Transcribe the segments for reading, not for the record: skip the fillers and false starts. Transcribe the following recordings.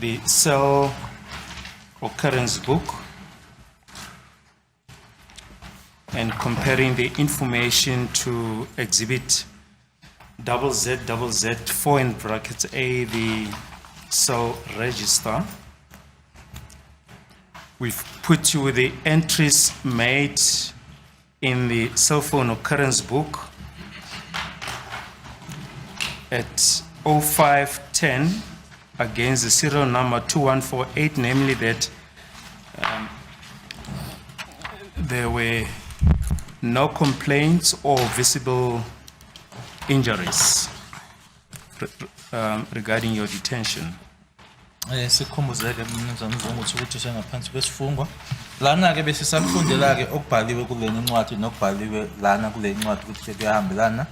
the cell occurrence book and comparing the information to exhibit ZZZ4 in brackets A, the cell register. We've put you the entries made in the cell phone occurrence book at 0510 against the serial number 2148, namely that there were no complaints or visible injuries regarding your detention. Sikhumbuzeke mnumzane Zungu ukuthi sengaphansi kwesifungwa lana ke bese sakufundela ke okubhaliwe kulena incwadi nokubhaliwe lana kule incwadi ukuthi kuyahambelana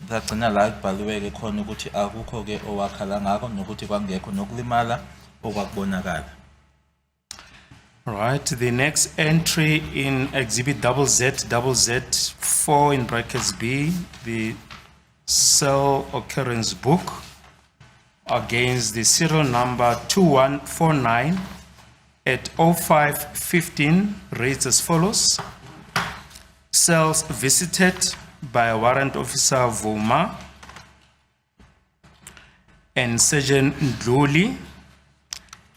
sagcina la kubhaliwe ke khona ukuthi akukho ke owakhala ngakho nokuthi kwangekho nokulimala okwakubonakala. Right, the next entry in exhibit ZZZ4 in brackets B, the cell occurrence book against the serial number 2149 at 0515 reads as follows. Cells visited by Warrant Officer Vuma and Sergeant Ndluli,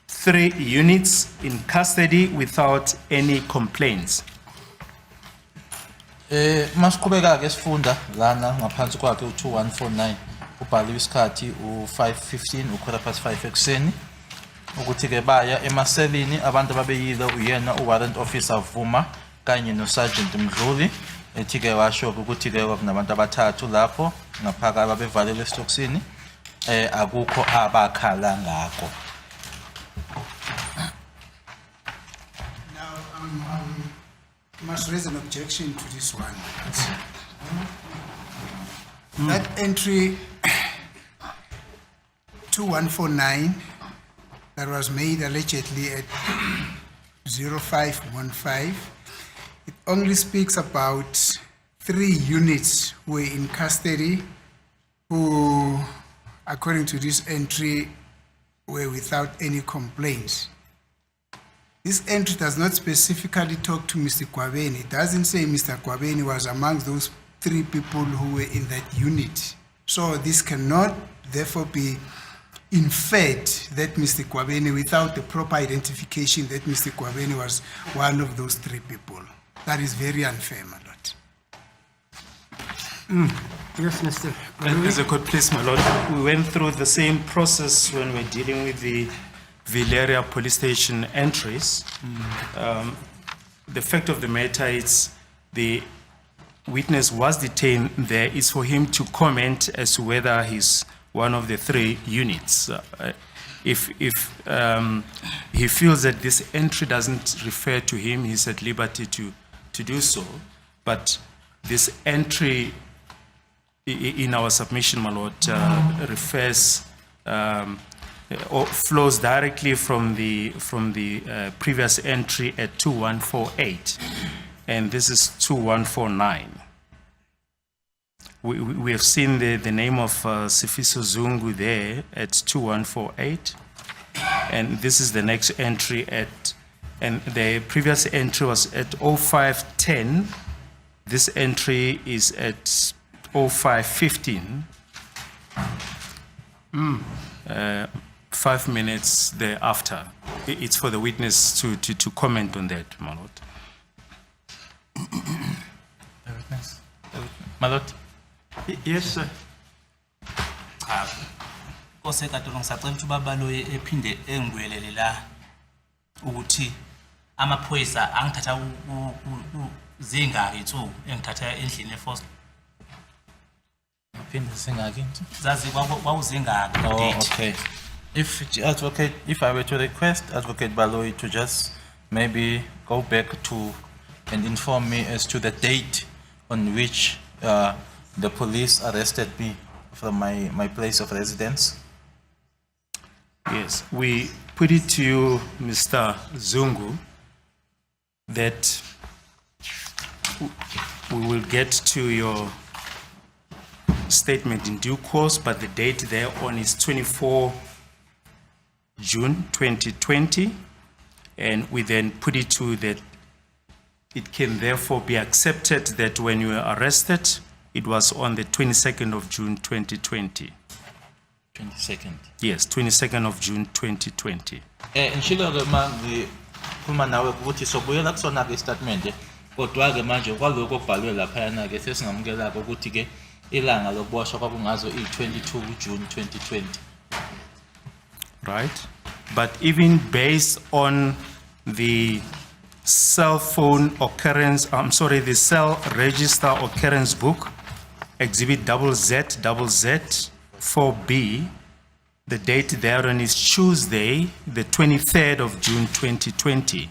3 units in custody without any complaints. Masiqhubeka ke sifunda lana ngaphansi kwakhe u2149 ubhaliwe isikhathi u5:15 5:15 ekseni ukuthi ke baya emaselini abantu ababeyile uyena uwarrant officer Vuma kanye nosergeant Mdluli ethi ke washo ukuthi ke kunabantu abathathu lapho ngaphaka ababevalele esitokisini akukho abakhala ngakho. I must raise an objection to this one. That entry 2149 that was made allegedly at 0515, it only speaks about 3 units who were in custody who, according to this entry, were without any complaints. This entry does not specifically talk to Mr. Kwabeni. It doesn't say Mr. Kwabeni was amongst those 3 people who were in that unit. So this cannot therefore be inferred that Mr. Kwabeni, without the proper identification that Mr. Kwabeni was one of those 3 people. That is very unfair, my lord. Yes, Mr. As a court, please, my lord, we went through the same process when we're dealing with the Villeria police station entries. The fact of the matter is the witness was detained there is for him to comment as to whether he's one of the 3 units. If he feels that this entry doesn't refer to him, he's at liberty to do so. But this entry in our submission, my lord, refers or flows directly from the previous entry at 2148, and this is 2149. We have seen the name of Sifiso Zungu there at 2148, and this is the next entry at, and the previous entry was at 0510. This entry is at 0515. 5 minutes thereafter. It's for the witness to comment on that, my lord. My lord. Yes, sir. Kose katolo ngisacela ukuthi ubabaloye ephinde engwelele la ukuthi amaphoyisa angithatha zingaki insuku engithatha endlini eForce. Phinde singaki? Zazi kwawuzingaki Oh, date. okay. If I were to request Advocate Baloyi to just maybe go back to and inform me as to the date on which the police arrested me from my place of residence. Yes, we put it to you, Mr. Zungu, that we will get to your statement in due course, but the date thereon is 24 June 2020, and we then put it to that it can therefore be accepted that when you were arrested, it was on the 22nd of June 2020. 22nd. Yes, 22nd of June 2020. Ngishilo-ke manje khuluma nawe ukuthi sobuyela kusona-ke istatement kodwa-ke manje kwalokho okubhalwe laphayana-ke sesingamukela-ke ukuthi-ke ilanga lokuboshwa kwakungazo i-22 June 2020. Right? But even based on the cell phone occurrence, the cell register occurrence book, exhibit ZZZ 4B, the date thereon is Tuesday, the 23rd of June 2020.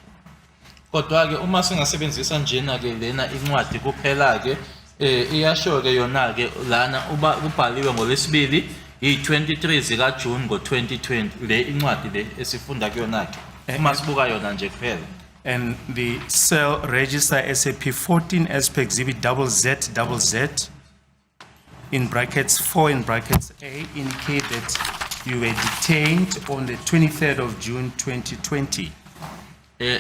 Kodwa-ke uma singasebenzisa njena-ke lena incwadi kuphela-ke iyasho-ke yona-ke lana kubhaliwe ngolwesibili i-23 zika-June ngo-2020 le incwadi le esifunda kuyona-ke uma sibuka yona nje kuphela. And the cell register SAP 14 as per exhibit ZZZ in brackets 4 in brackets A indicate that you were detained on the 23rd of June 2020.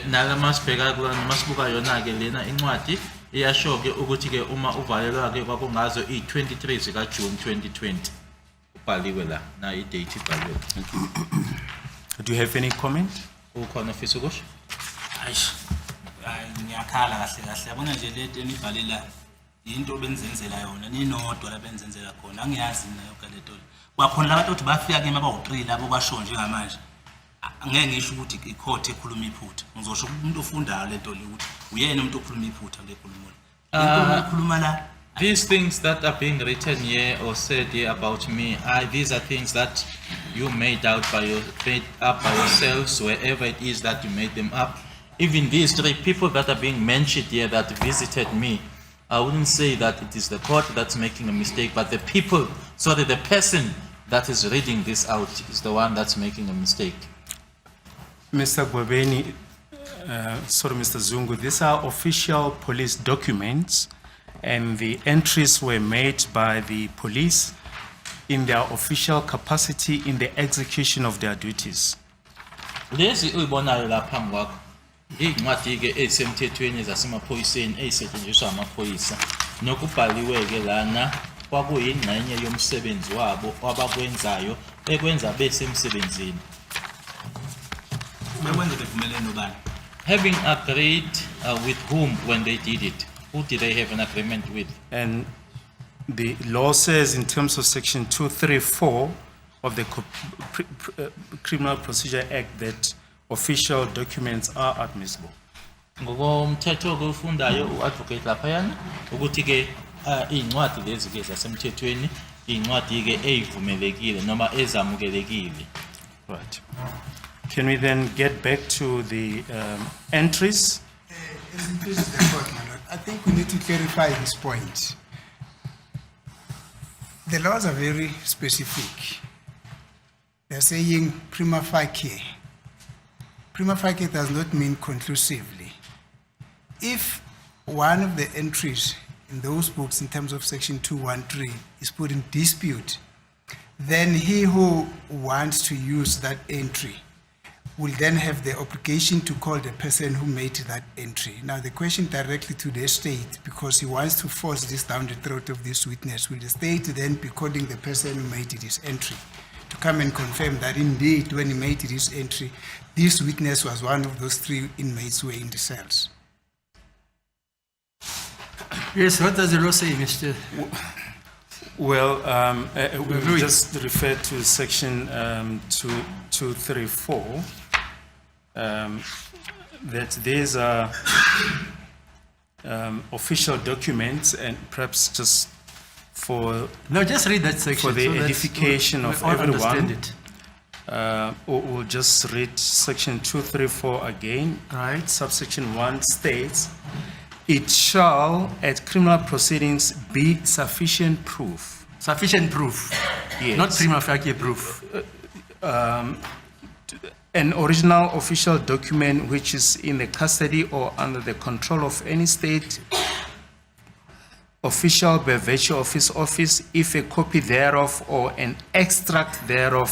Nala masibheka kulana masibuka yona-ke lena incwadi iyasho-ke ukuthi-ke uma uvalelwa-ke kwakungazo i-23 zika-June 2020 ubhaliwe la na i-date ibhaliwe. Do you have any comment? Ukhona ofisa ukusho? Aish, ngiyakhala kahle kahle. Yabona nje le nto enibhalela into benzenzela yona ninodwa la benzenzela khona. Angiyazi mina yonke le nto. Kwakhona labantu ukuthi bafika ke mabawuqili labo basho nje ngamanje. Angeke ngisho ukuthi icourt ekhuluma iphutha. Ngizosho umuntu ofundayo le nto le ukuthi uyena umuntu okhuluma iphutha le khuluma. Le nto okhuluma la. These things that are being written here or said here about me, these are things that you made up by yourselves, wherever it is that you made them up. Even these 3 people that are being mentioned here that visited me, I wouldn't say that it is the court that's making a mistake, but the person that is reading this out is the one that's making a mistake. Mr. Gwebeni, Mr. Zungu, these are official police documents, and the entries were made by the police in their official capacity in the execution of their duties. Lezi uyibonayo la phambi kwakho incwadi-ke ezisemthethweni zasemaphoyiseni ezisetshenziswa amaphoyisa nokubhaliwe-ke lana kwakuyingxenye yomsebenzi wabo abakwenzayo ekwenza besemsebenzini. Bekwenze bevumelene nobani? Having agreed with whom when they did it? Who did they have an agreement with? And the law says in terms of section 234 of the Criminal Procedure Act that official documents are admissible. Ngokomthetho okufundayo uadvocate laphayana ukuthi-ke iy'ncwadi lezi-ke zasemthethweni iy'ncwadi-ke ezivumelekile noma ezamukelekile. Right. Can we then get back to the entries? As it pleases the court, my lord, I think we need to clarify this point. The laws are very specific. They're saying prima facie. Prima facie does not mean conclusively. If one of the entries in those books in terms of section 213 is put in dispute, then he who wants to use that entry will then have the obligation to call the person who made that entry. Now the question directly to the state, because he wants to force this down the throat of this witness, will the state then be calling the person who made his entry to come and confirm that indeed when he made his entry, this witness was one of those 3 inmates who were in the cells? Yes, what does the law say, Mr.? Well, we just refer to section 234, that these are official documents, and perhaps just for No, just read that section. for the so that edification we of all everyone. understand it. We'll just read section 234 again. Right. Subsection 1 states, it shall at criminal proceedings be sufficient proof. Sufficient proof, Yes. not prima facie proof. An original official document which is in the custody or under the control of any state official by virtue of his office, if a copy thereof or an extract thereof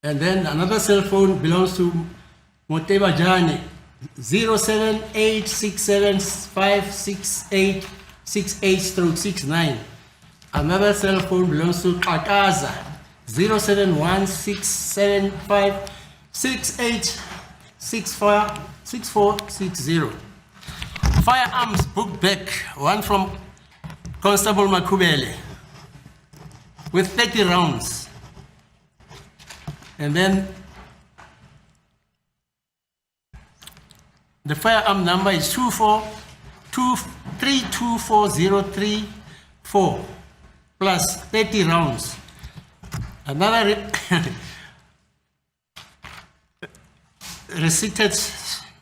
And then another cell phone belongs to Moteba Jani, 07867568868/69. Another cell phone belongs to Kakaza, 0716756866460. Firearms book back, one from Constable Makubele with 30 rounds. And then the firearm number is 242324034 plus 30 rounds. Another recited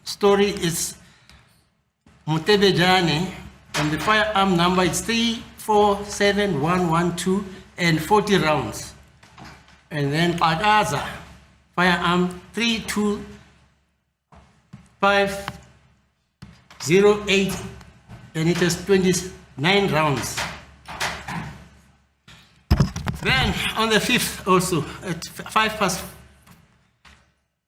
story is Mutebe Jani, and the firearm number is 347112 and 40 rounds. And then Pagaza, firearm 32508, and it has 29 rounds. Then on the 5th also, at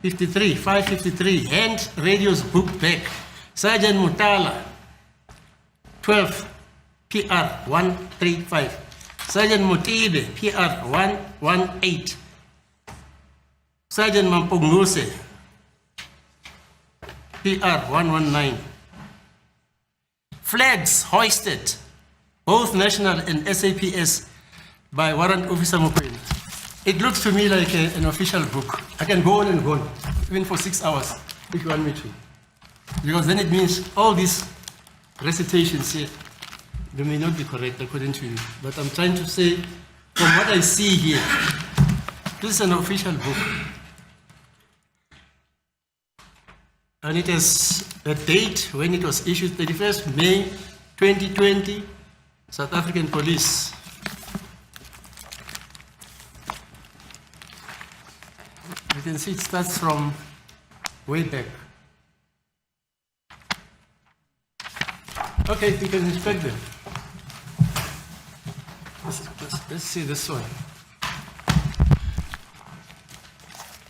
5:53, hand radios booked back. Sergeant Mutala, 12, PR 135. Sergeant Motibe, PR 118. Sergeant Mampognuse, PR 119. Flags hoisted, both national and SAPS, by Warrant Officer Mokwena. It looks to me like an official book. I can go on and go on, even for 6 hours, if you want me to. Because then it means all these recitations here, they may not be correct according to you. But I'm trying to say, from what I see here, this is an official book. And it has a date when it was issued, 31st May 2020, South African Police. You can see it starts from way back. Okay, you can inspect them. Let's see this one.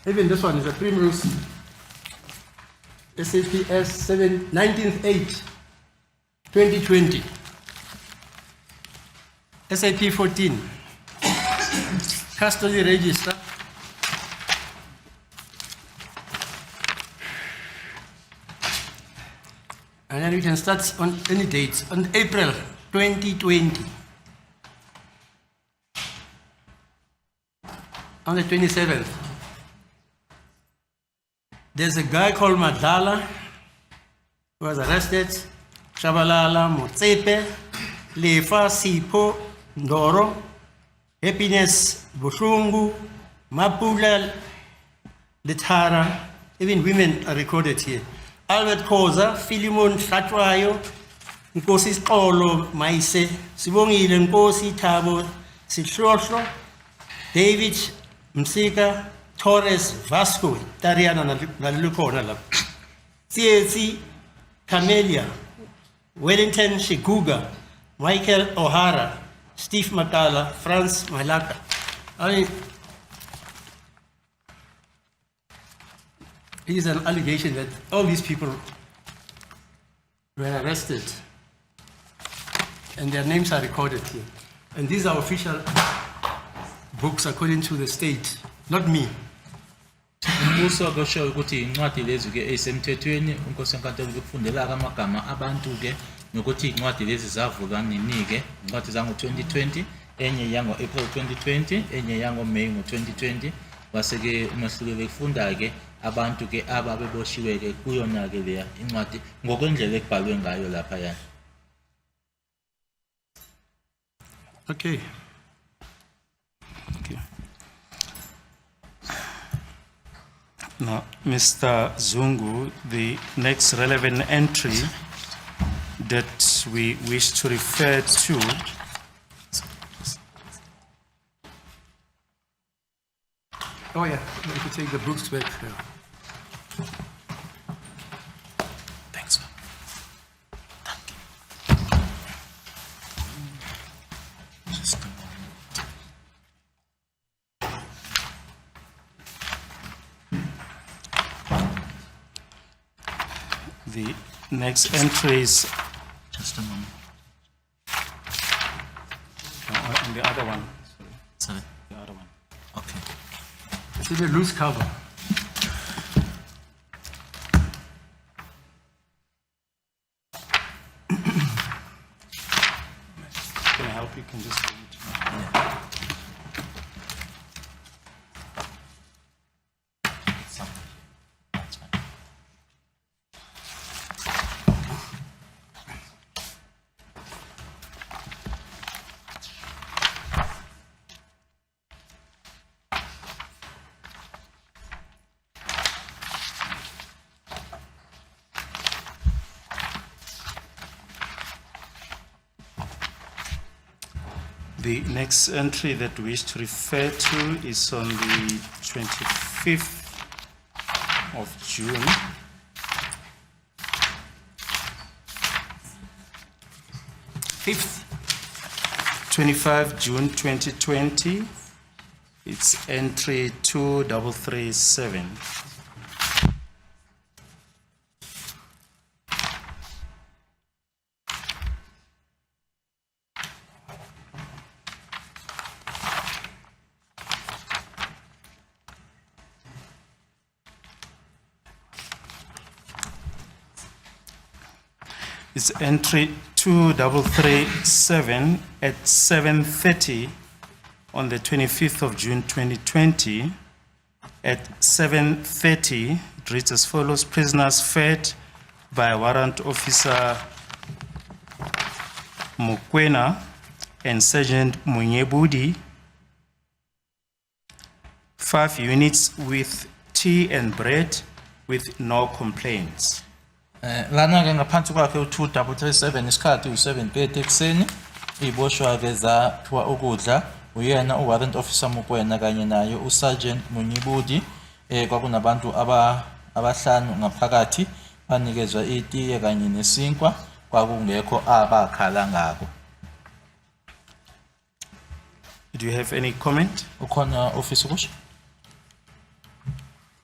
Even this one is a Primrose SAPS 19th 2020. SAP 14. Custody register. And then we can start on any dates. On April 2020. On the 27th. There's a guy called Madala who was arrested. Shabalala, Motsepe, Lefa, Sipo, Ndoro, Happiness, Bushungu, Mapula, Letara. Even women are recorded here. Albert Koza, Philemon Shatwayo, Nkosi Skolo, Maise, Sibongile Nkosi Thabo, Sishosho, David Msika, Torres Vasco, Tariana Nalukona, CAC, Camelia, Wellington Shiguga, Michael O'Hara, Steve Makala, Franz Malaka. I mean, it is an allegation that all these people were arrested and their names are recorded here. And these are official books according to the state, not me. Umbuso kusho ukuthi incwadi lezi ke esemthethweni unkosi enkantolo ukufundela amagama abantu ke nokuthi incwadi lezi zavulwa nini ke incwadi zango 2020 enye yango April 2020 enye yango May ngo 2020 base ke umahluko bekufunda ke abantu ke ababeboshiwe ke kuyona ke leya incwadi ngokwendlela ekubhalwe ngayo lapha yana. Okay. Okay. Now, Mr. Zungu, the next relevant entry that we wish to refer to Oh yeah, you can take the books back. Yeah. Thanks. Just a moment. The next entry is Just a moment. on the other one. Sorry. The other one. Okay. See the loose cover. Can I help you? Can just read it. The next entry that we wish to refer to is on the 25th of June. Fifth. 25 June 2020. It's entry 2337. It's entry 2337 at 7:30 on the 25th of June 2020. At 7:30, it reads as follows: prisoners fed by Warrant Officer Mokwena and Sergeant Munyebudi, 5 units with tea and bread with no complaints. Lana ke ngaphansi kwakhe u2337 isikhathi u7:30 ekseni iboshwa ke zaphiwa ukudla uyena uwarrant officer Mokwena kanye naye uSergeant Munyibudi kwakunabantu abahlanu ngaphakathi banikezwa itiye kanye nesinkwa kwakungekho abakhala ngako. Do you have any comment? Ukhona officer kusho?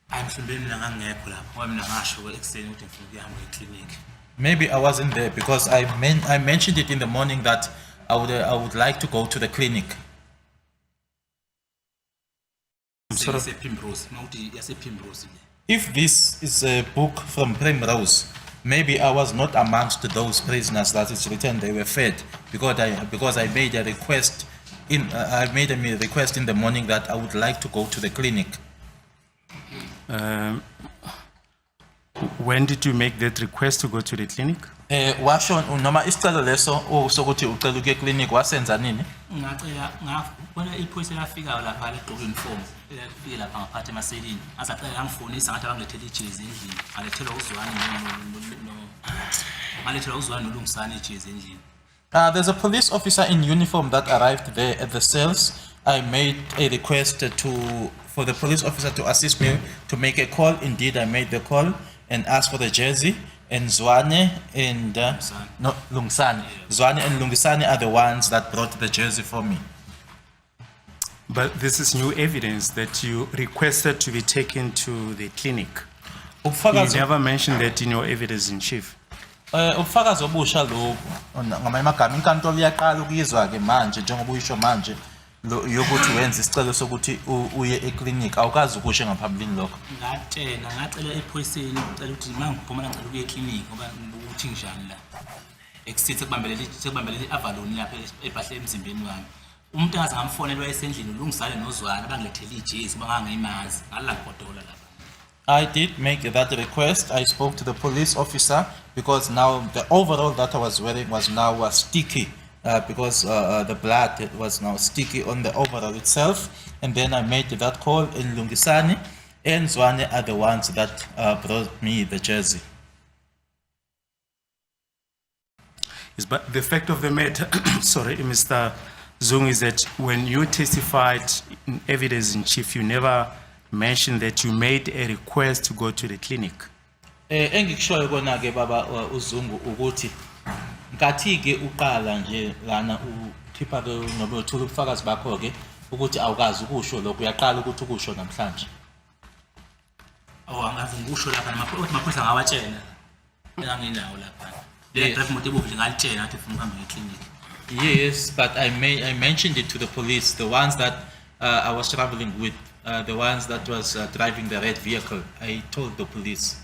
Mhlawumbe mina ngangekho lapho ngoba mina ngasho ekseni ukuthi ngifuna ukuyahamba eclinic. Maybe I wasn't there because I mentioned it in the morning that I would like to go to the clinic. Primrose, mawuthi yase Primrose le. If this is a book from Primrose, maybe I was not amongst those prisoners that is written they were fed because I made a request I made a request in the morning that I would like to go to the clinic. When did you make that request to go to the clinic? Washo noma isicelo leso sokuthi ucela ukuya clinic wasenza nini? Ngabona iphoyisa lafika lapha legqoka uniform elafika lapha ngaphathe emaselini asacela yangifonisa ngathi abangilethela ijezi endlini ngalethelwa uzwane nolungisana ijezi endlini. There's a police officer in uniform that arrived there at the cells. I made a request for the police officer to assist me to make a call. Indeed, I made the call and asked for the jersey. And Zwane and Lungsani. Zwane and Lungisani are the ones that brought the jersey for me. But this is new evidence that you requested to be taken to the clinic. You never mentioned that in your evidence in chief. Ubufakazi obusha lo ngamanye amagama inkantolo iyaqala ukuyizwa ke manje njengoba uyisho manje yokuthi wenza isicelo sokuthi uye eclinic awukazi ukusho ngaphambilini lokho. Ngacela ephoyiseni ucela ukuthi mangiphuma ngicela ukuye eclinic ngoba ukuthi njani la. Eksithi sekubambelele avaloni lapha ebahle emzimbeni wami. Umuntu angaze ngamfonela esendlini ulungisane nozwana abangilethela ijezi bangangimazi ngala godola lapha. I did make that request. I spoke to the police officer because now the overall that I was wearing was now sticky because the blood was now sticky on the overall itself. And then I made that call in Lungisani and Zwane are the ones that brought me the jersey. Yes, but the fact of the matter, sorry, Mr. Zung, is that when you testified in evidence in chief, you never mentioned that you made a request to go to the clinic. Engikushoyo kona ke baba uZungu ukuthi ngathi ke uqala nje lana ukhipha ke nobe uthola ubufakazi bakho ke ukuthi awukazi ukusho lokho uyaqala ukuthi ukusho namhlanje. Angazi ngisho lapha maphoyisa ngawatshela. enganginawo lapha. Le drive motor ebomvu ngalitshela ngathi ufuna ukuhamba ngeclinic. Yes, but I mentioned it to the police, the ones that I was traveling with, the ones that was driving the red vehicle. I told the police.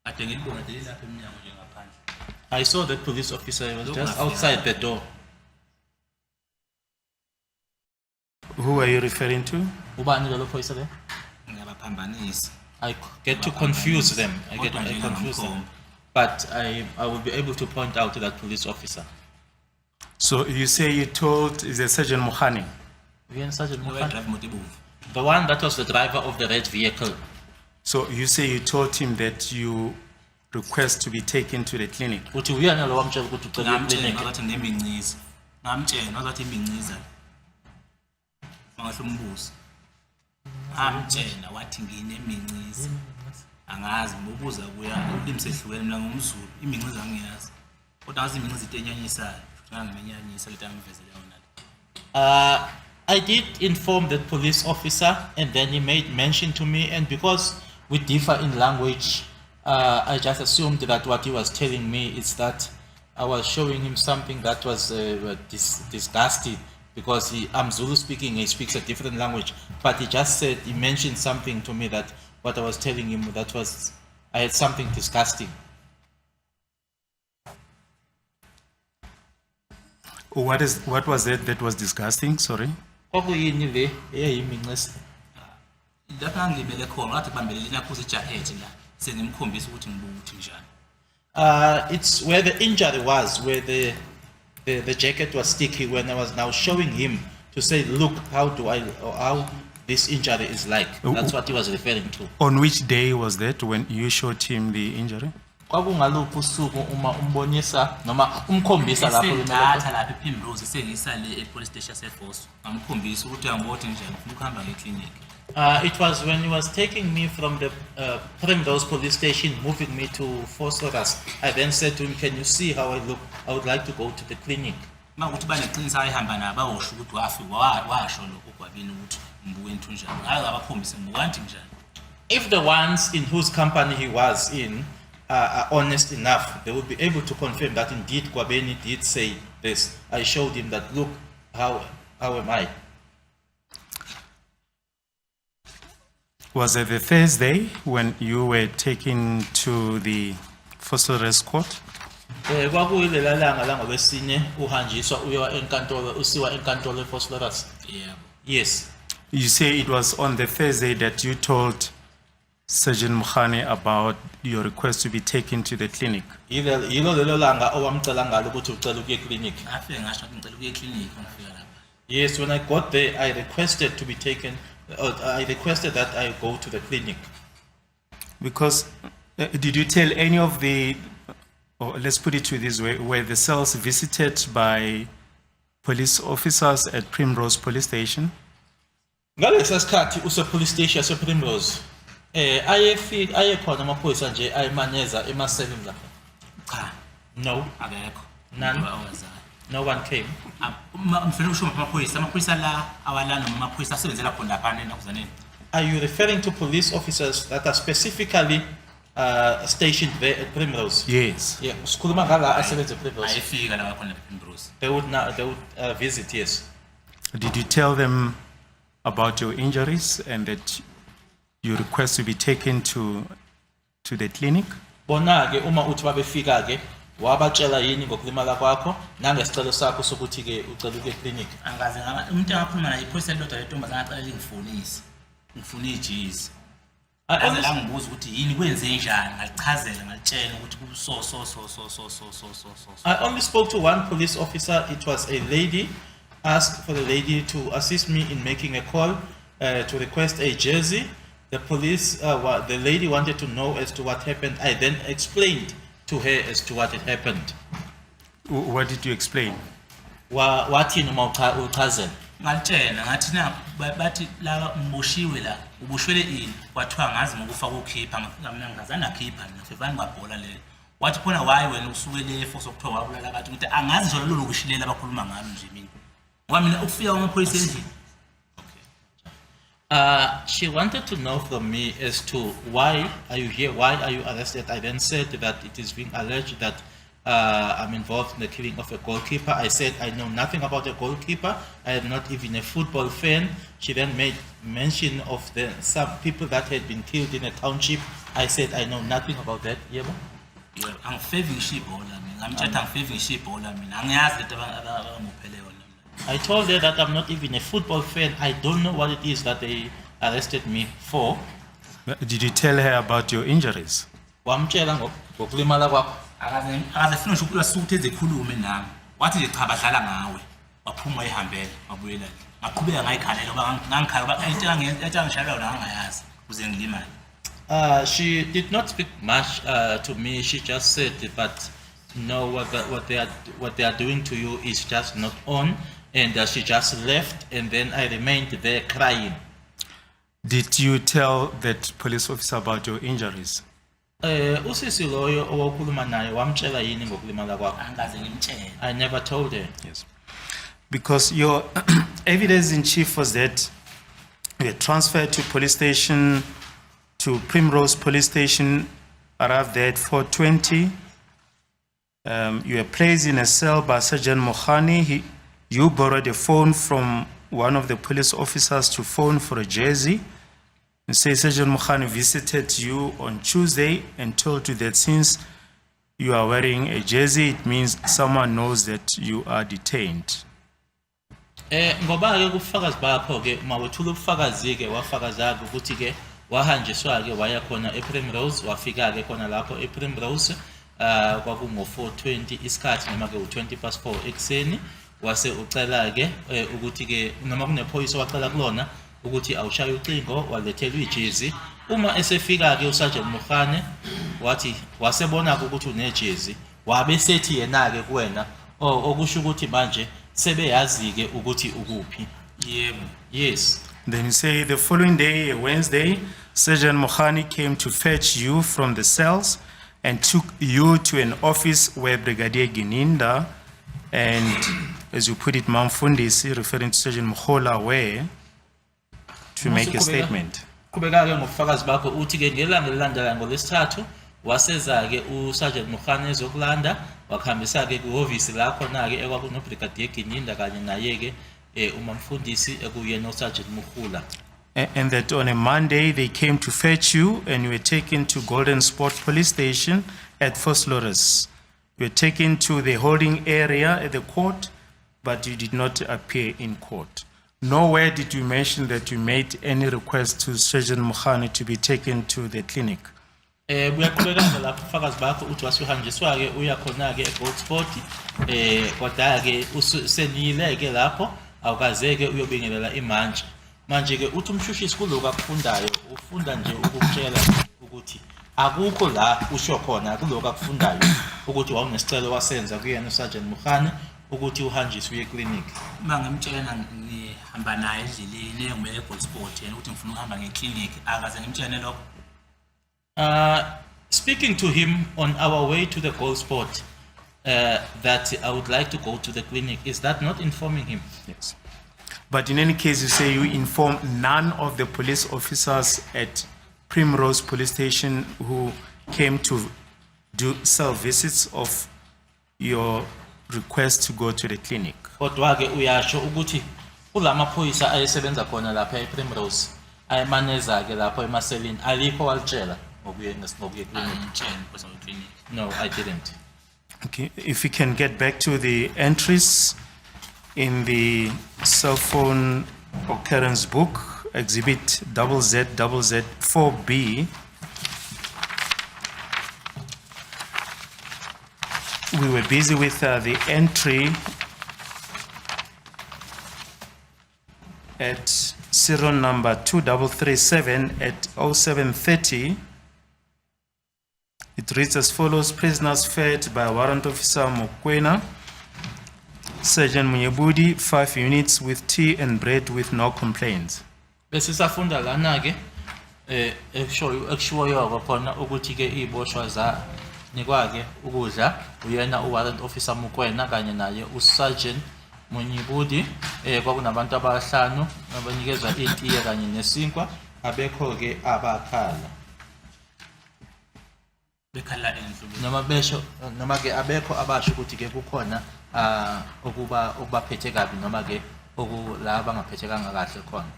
Ade ngilibona leli lapha eminyango nje ngaphandle. I saw the police officer, he was Look, just Mafia. outside the door. Who are you referring to? Ubani lelo phoyisa le? Ngiyabaphambanisa. I get to confuse them. I Kodwa nje confuse them. ngamkhomba. But I will be able to point out to that police officer. So you say you told, is it Sergeant Mohani? Even Sergeant Lo Mokhan, drive motor ebomvu. the one that was the driver of the red vehicle. So you say you told him that you request to be taken to the clinic. Uthi uyena lo wamtshela ukuthi ucela Ngamtshela eclinic. ngathi ngineminciza. Ngamtshela ngathi iminciza. Mangahle umbuzo. Ngamtshela wathi ngineminciza. Angazi ngobuza kuya ulimi sehlukene mina ngumZulu iminciza ngiyazi. Kodwa ngazi iminciza into enyanyisayo. Ngangimenyanyisa leta ngivezele yona. I did inform the police officer and then he made mention to me, and because we differ in language, I just assumed that what he was telling me is that I was showing him something that was disgusting because I'm Zulu speaking, he speaks a different language, but he just said, he mentioned something to me that what I was telling him that was, I had something disgusting. What was it that was disgusting? Sorry. Kwakuyini le eyayimincisi? Lapha ngibele khona ngathi kubambelele naphuza ijacket la. Sengimkhombisa ukuthi ngibuka ukuthi njani. It's where the injury was, where the jacket was sticky, when I was now showing him to say, look, how this injury is like. That's what he was referring to. On which day was that when you showed him the injury? Kwakungaluphi usuku uma umbonisa noma umkhombisa lapho Sengidatha lapha ePrimrose sengisa le police station seForce. Ngamkhombisa ukuthi uyangibona njani ufuna ukuhamba ngeclinic. It was when he was taking me from the Primrose police station, moving me to Phosphorus. I then said to him, can you see how I look? I would like to go to the clinic. Makuthi baneqinisa ayihamba nabo awusho ukuthi wafika washo lokho kwabini ukuthi mbuke into njani. Hayi abakhombise mbuka kanti njani. If the ones in whose company he was in are honest enough, they will be able to confirm that indeed Kwabeni did say this. I showed him that, look, how am I? Was it the Thursday when you were taken to the Phosphorus court? Kwakuyilela langa langolwesine uhanjiswa usiwa enkantolo ePhosphorus. Yeah. Yes. You say it was on the Thursday that you told Sergeant Mohani about your request to be taken to the clinic. Yilo lelo langa owamcela ngalo ukuthi ucela ukuye clinic. Afike ngasho ukuthi ngicela ukuye eclinic ngifika lapha. Yes, when I got there, I requested to be taken. I requested that I go to the clinic. Because did you tell any of the, or let's put it to this way, were the cells visited by police officers at Primrose Police Station? Ngalesa sikhathi use police station se Primrose. Aye khona amaphoyisa nje ayimanyeza emaselini lapha. Cha, No, akekho. None. Awazayo. no one came. Mfuna usho amaphoyisa la awala noma amaphoyisa asebenzela khona lapha enakuzaneni. Are you referring to police officers that are specifically stationed there at Primrose? Yes. Yeah, sikhuluma ngala asebenza Primrose. Ayefika la khona ePrimrose. They would visit, yes. Did you tell them about your injuries and that you request to be taken to the clinic? Bona ke uma uthi babefika ke wabatshela yini ngokulimala kwakho nangesicelo sakho sokuthi ke ucela ukuye clinic? Angaze umuntu engakhuluma naye iphoyisa lodwa lentombazana aqala lingifonisa. Ngifuna ijizi. Aze la ngibuza ukuthi yini kwenze njani ngalichazela ngalitshela ukuthi so. I only spoke to one police officer. It was a lady. Asked for the lady to assist me in making a call to request a jersey. The police, the lady wanted to know as to what happened. I then explained to her as to what had happened. What did you explain? Wathini uma uchazela? ngalitshela ngathi na bathi la mboshiwe la ubushwele ini kwathiwa ngazi ngokufa kokhipha ngamina ngazana khipha ngifevani ngabhola le wathi khona why wena usuke le force okuthiwa wabulala abantu ukuthi angazi njalo lo lokushilela abakhuluma ngalo nje mina ngoba mina ukufika kwamaphoyisa endlini. She wanted to know from me as to why are you here, why are you arrested? I then said that it is being alleged that I'm involved in the killing of a goalkeeper. I said I know nothing about a goalkeeper. I am not even a football fan. She then made mention of some people that had been killed in a township. I said I know nothing about that. Yebo? Yeah, I'm favoring shibhola mina. I'm just favoring shibhola mina. Angiyazi lento abanguphele yona. I told her that I'm not even a football fan. I don't know what it is that they arrested me for. Did you tell her about your injuries? Wamtshela ngokulimala kwakho. Akaze funa nje ukuthi ezikhulume nami. Wathi nje cha badlala ngawe. Waphuma ehambela wabuyela. Ngaqhubeka ngayikhalela ngoba ngangikhala ngoba ayitshela ngishayela yona angayazi uze ngilimale. She did not speak much to me. She just said that no, what they are doing to you is just not on, and she just left, and then I remained there crying. Did you tell that police officer about your injuries? Usisi loyo owakhuluma naye wamtshela yini ngokulimala kwakho? Angaze ngimtshele. I never told her. Yes. Because your evidence in chief was that you were transferred to police station, to Primrose Police Station, arrived there at 4:20. You were placed in a cell by Sergeant Mohani. You borrowed a phone from one of the police officers to phone for a jersey. And say Sergeant Mohani visited you on Tuesday and told you that since you are wearing a jersey, it means someone knows that you are detained. Ngoba ke kufakazi bakho ke mawethula ubufakazi ke wafakaza ukuthi ke wahanjiswa ke waya khona ePrimrose wafika ke khona lapho ePrimrose kwakungo 4:20 isikhathi noma ke u20:04 ekseni wase ucela ke ukuthi ke noma kunephoyisa wacela kulona ukuthi awushaya ucingo walethelwa ijezi. Uma esefika ke uSergeant Mohane wathi wasebona ukuthi unejezi wabe sethi yena ke kuwena okusho ukuthi manje sebeyazi ke ukuthi ukuphi. Yebo. Yes. Then you say the following day, Wednesday, Sergeant Mohani came to fetch you from the cells and took you to an office where Brigadier Gininda and, as you put it, Mamfundisi, referring to Sergeant Mkhola, were to make a statement. Kubeka ke ngofakazi bakho uthi ke ngelanga elilandela ngolesithathu waseza ke uSergeant Mohane ezokulanda wakhambisa ke kuhhovisi lakho na ke ekwakuno Brigadier Gininda kanye naye ke umamfundisi ekuyena uSergeant Mkhula. And that on a Monday they came to fetch you and you were taken to Golden Sport Police Station at Vosloorus. You were taken to the holding area at the court, but you did not appear in court. Nowhere did you mention that you made any request to Sergeant Mohani to be taken to the clinic. Buyaqhubeka lapho ufakazi bakho uthi wasuhanjiswa ke uya khona ke eGold Sport kodwa ke usenile ke lapho awukazeke uyobingelela imanje. Manje ke uthi umshushisi kuloko akufundayo ufunda nje ukukutshela ukuthi akukho la usho khona kuloko akufundayo ukuthi wawunesicelo wasenza kuyena uSergeant Mohane ukuthi uhanjiswe uye clinic. Mangimtshela ngihamba naye endleleni engibeke eGold Sport yena ukuthi ngifuna ukuhamba ngeclinic akaze ngimtshele lokho. Speaking to him on our way to the Gold Sport that I would like to go to the clinic, is that not informing him? Yes. But in any case, you say you informed none of the police officers at Primrose Police Station who came to do self-visits of your request to go to the clinic. Kodwa ke uyasho ukuthi kulamaphoyisa ayesebenza khona lapha ePrimrose ayemaneza ke lapho emaselini alikho walitshela ngokuye clinic. No, I didn't. Okay, if we can get back to the entries in the cell phone occurrence book, exhibit ZZZZ 4B. We were busy with the entry at serial number 2337 at 0730. It reads as follows: prisoners fed by Warrant Officer Mokwena, Sergeant Munyebudi, 5 units with tea and bread with no complaints. Bese safunda lana ke ekshoyo khona ukuthi ke iboshwa za nikwake ukudla uyena uwarrant officer Mokwena kanye naye uSergeant Munyibudi kwakunabantu abahlanu abanikezwa itiye kanye nesinkwa abekho ke abakhala bekhala endlu noma ke abekho abasho ukuthi ke kukhona ukubaphethe kabi noma ke la bangaphethekanga kahle khona.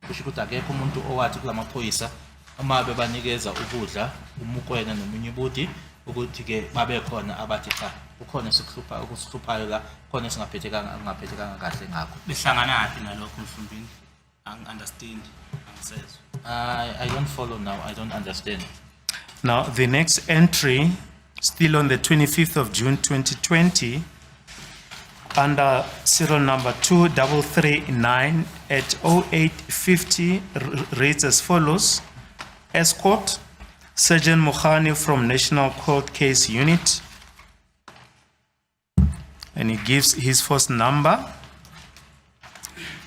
Kusho ukuthi akekho umuntu owathi kulamaphoyisa uma bebanikeza ukudla umukwena nomunyibudi ukuthi ke babe khona abathi cha ukhona ukusihluphayo la khona singaphethekanga kahle ngakho. behlangana naphi nalokho mhlumbini understand angisezwe. I don't follow now. I don't understand. Now, the next entry, still on the 25th of June 2020, under serial number 2339 at 0850, reads as follows. Escort, Sergeant Mukhani from National Court Case Unit. And he gives his first number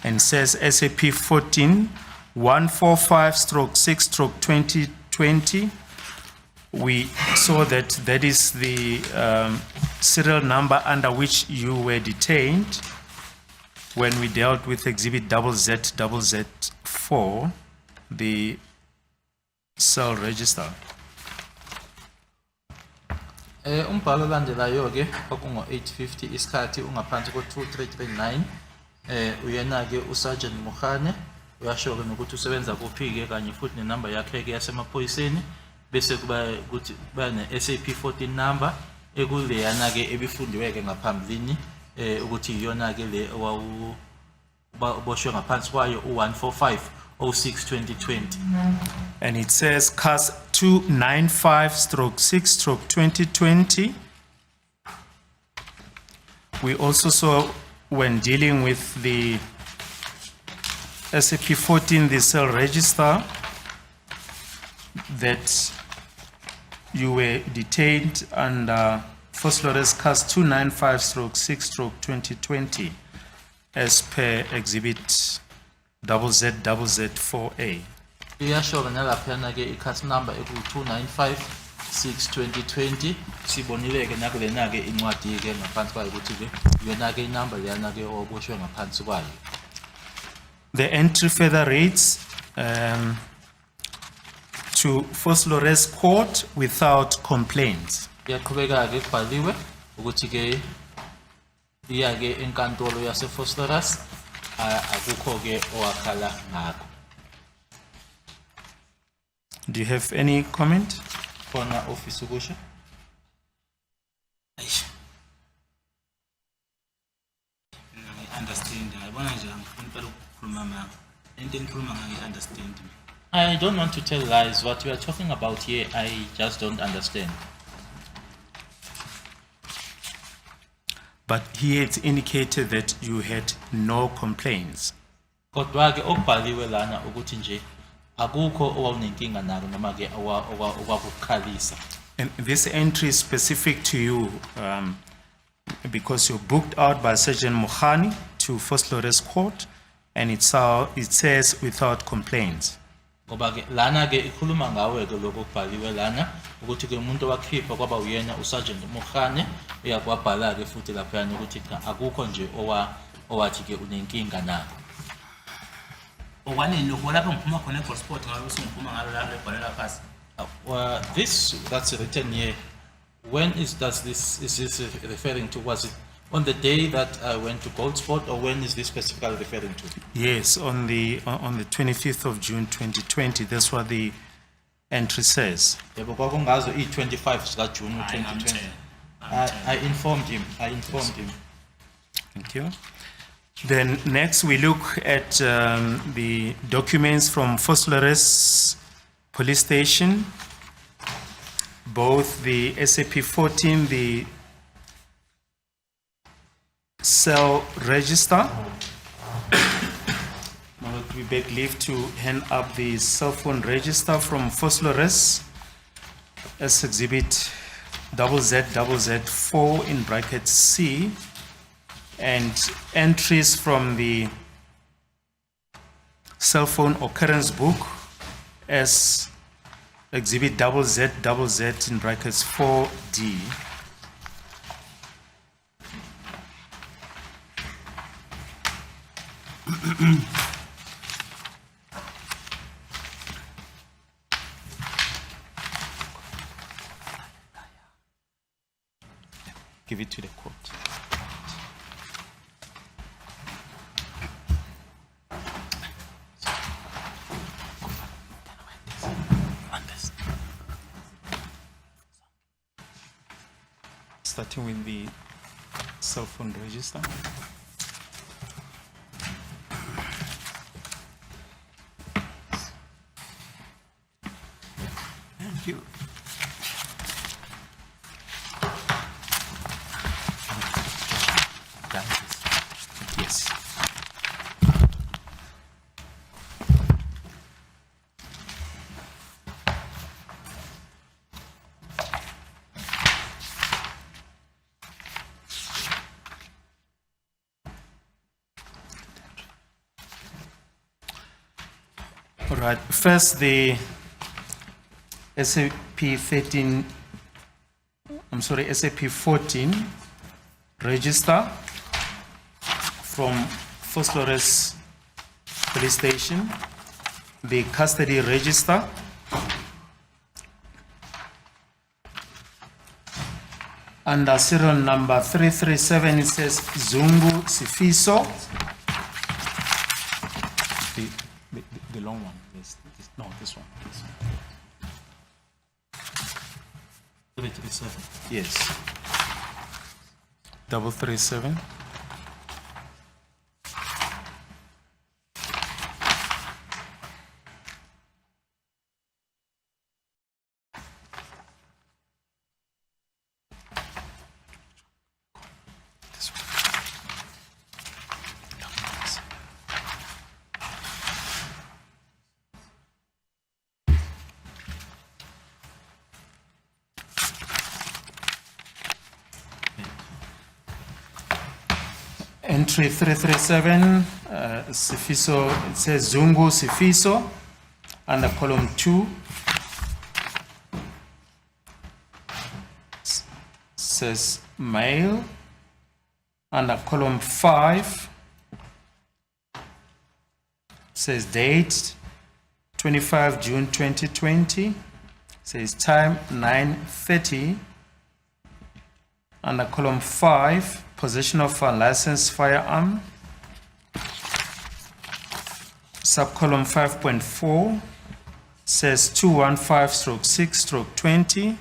and says SAP 14 145/6/2020. We saw that is the serial number under which you were detained when we dealt with exhibit ZZ4, the cell register. Umbhalo olandelayo ke kwakungo 850 isikhathi ungaphansi ko 2339 uyena ke uSergeant Mukhane uyasho ke nokuthi usebenza kuphi ke kanye futhi nenamba yakhe ke yasemaphoyiseni bese kuba ukuthi kuba ne SAP 14 number ekuleyana ke ebifundiwe ke ngaphambilini ukuthi iyona ke le oboshwe ngaphansi kwayo u145/06/2020. And it says CAS 295/6/2020. We also saw when dealing with the SAP 14, the cell register, that you were detained under First Flores CAS 295/6/2020 as per exhibit ZZ4A. Iyasho nalaphana ke iCAS number eku295/6/2020 sibonile ke nakulena ke incwadi ke ngaphansi kwayo ukuthi ke yona ke inumber leyana ke oboshwe ngaphansi kwayo. The entry further reads to First Flores Court without complaints. Iyaqhubeka ke kubhaliwe ukuthi ke iya ke enkantolo yase Phosphorus akukho ke owakhala ngakho. Do you have any comment? Khona office ukusho? Eish. Understand ayibona nje angifuni impela ukukhuluma manga into engikhuluma ngayo understand me. I don't want to tell lies. What we are talking about here, I just don't understand. But he had indicated that you had no complaints. Kodwa ke okubhaliwe lana ukuthi nje akukho owawunenkinga nako noma ke okwakukhalisa. And this entry is specific to you because you're booked out by Sergeant Mukhani to First Flores Court, and it says without complaints. Ngoba ke lana ke ikhuluma ngawe ke lokho kubhaliwe lana ukuthi ke umuntu wakhipha kwaba uyena uSergeant Mukhane uyakwabhala ke futhi lapha yana ukuthi cha akukho nje owathi ke unenkinga nako. Okwanini lokho lapho ngiphuma khona eGosport ngabe usungiphuma ngalo la lebhalela phansi. This that's written here. When is this referring to? Was it on the day that I went to Goldsport, or when is this specifically referring to? Yes, on the 25th of June 2020. That's what the entry says. Yebo kwakungazo i25 sika June 2020. I informed him. Thank you. Then next we look at the documents from First Flores Police Station, both the SAP 14, the cell register. We beg leave to hand up the cell phone register from First Flores as exhibit ZZ4 in bracket C, and entries from the cell phone occurrence book as exhibit ZZ in brackets 4D. Give it to the court. Starting with the cell phone register. Thank you. Yes. All right, first the SAP 13, I'm sorry, SAP 14 register from First Flores Police Station, the custody register, under serial number 337, it says Zungu Sifiso. The long one, this one. This one. 337. Yes. 337. This one. Entry 337, Sifiso, it says Zungu Sifiso, under column 2. Says male, under column 5. Says date 25 June 2020. Says time 9:30. Under column 5, possession of a licensed firearm. Subcolumn 5.4 says 215/6/20.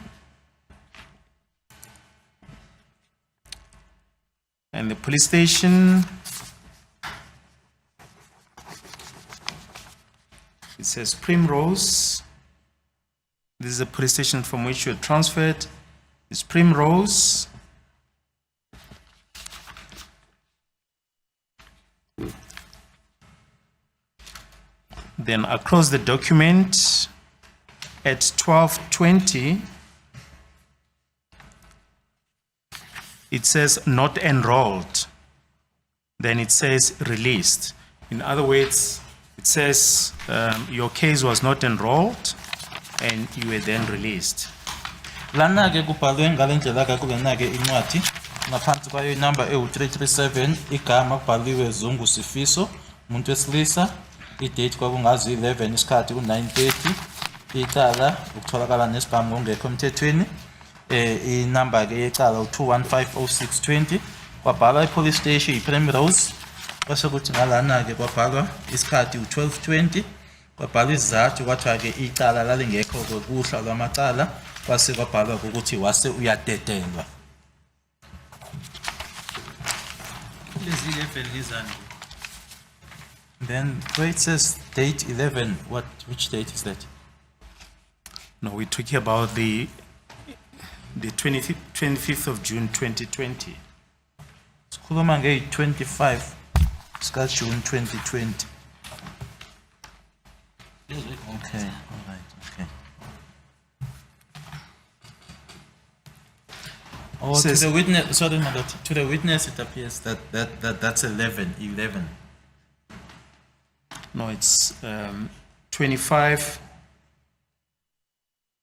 And the police station, it says Primrose. This is a police station from which you are transferred. It's Primrose. Then across the document at 12:20, it says not enrolled. Then it says released. In other words, it says your case was not enrolled and you were then released. Lana ke kubhalwe ngalendlela ke kulena ke incwadi ngaphansi kwayo inamba ewu337 igama kubhaliwe Zungu Sifiso umuntu wesilisa idate kwakungazi 11 isikhathi ku9:30 icala ukutholakala nesigamu ngekho emthethweni inamba ke yecala u2150620 kwabhalwa ipolice station iPrimrose bese kuthi ngalana ke kwabhalwa isikhathi u12:20 kwabhalwa isizathu kwathiwa ke icala lalingekho kokuhla lwamacala kwase kwabhalwa ukuthi wase uyadedelwa. Lezi 11 ngizani. Then where it says date 11, which date is that? No, we're talking about the 25th of June 2020. Sikhuluma nge-25 sika June 2020. Okay, all right, okay. Oh, Says- to the witness, sorry, no, to the witness it appears that's 11. No, it's 25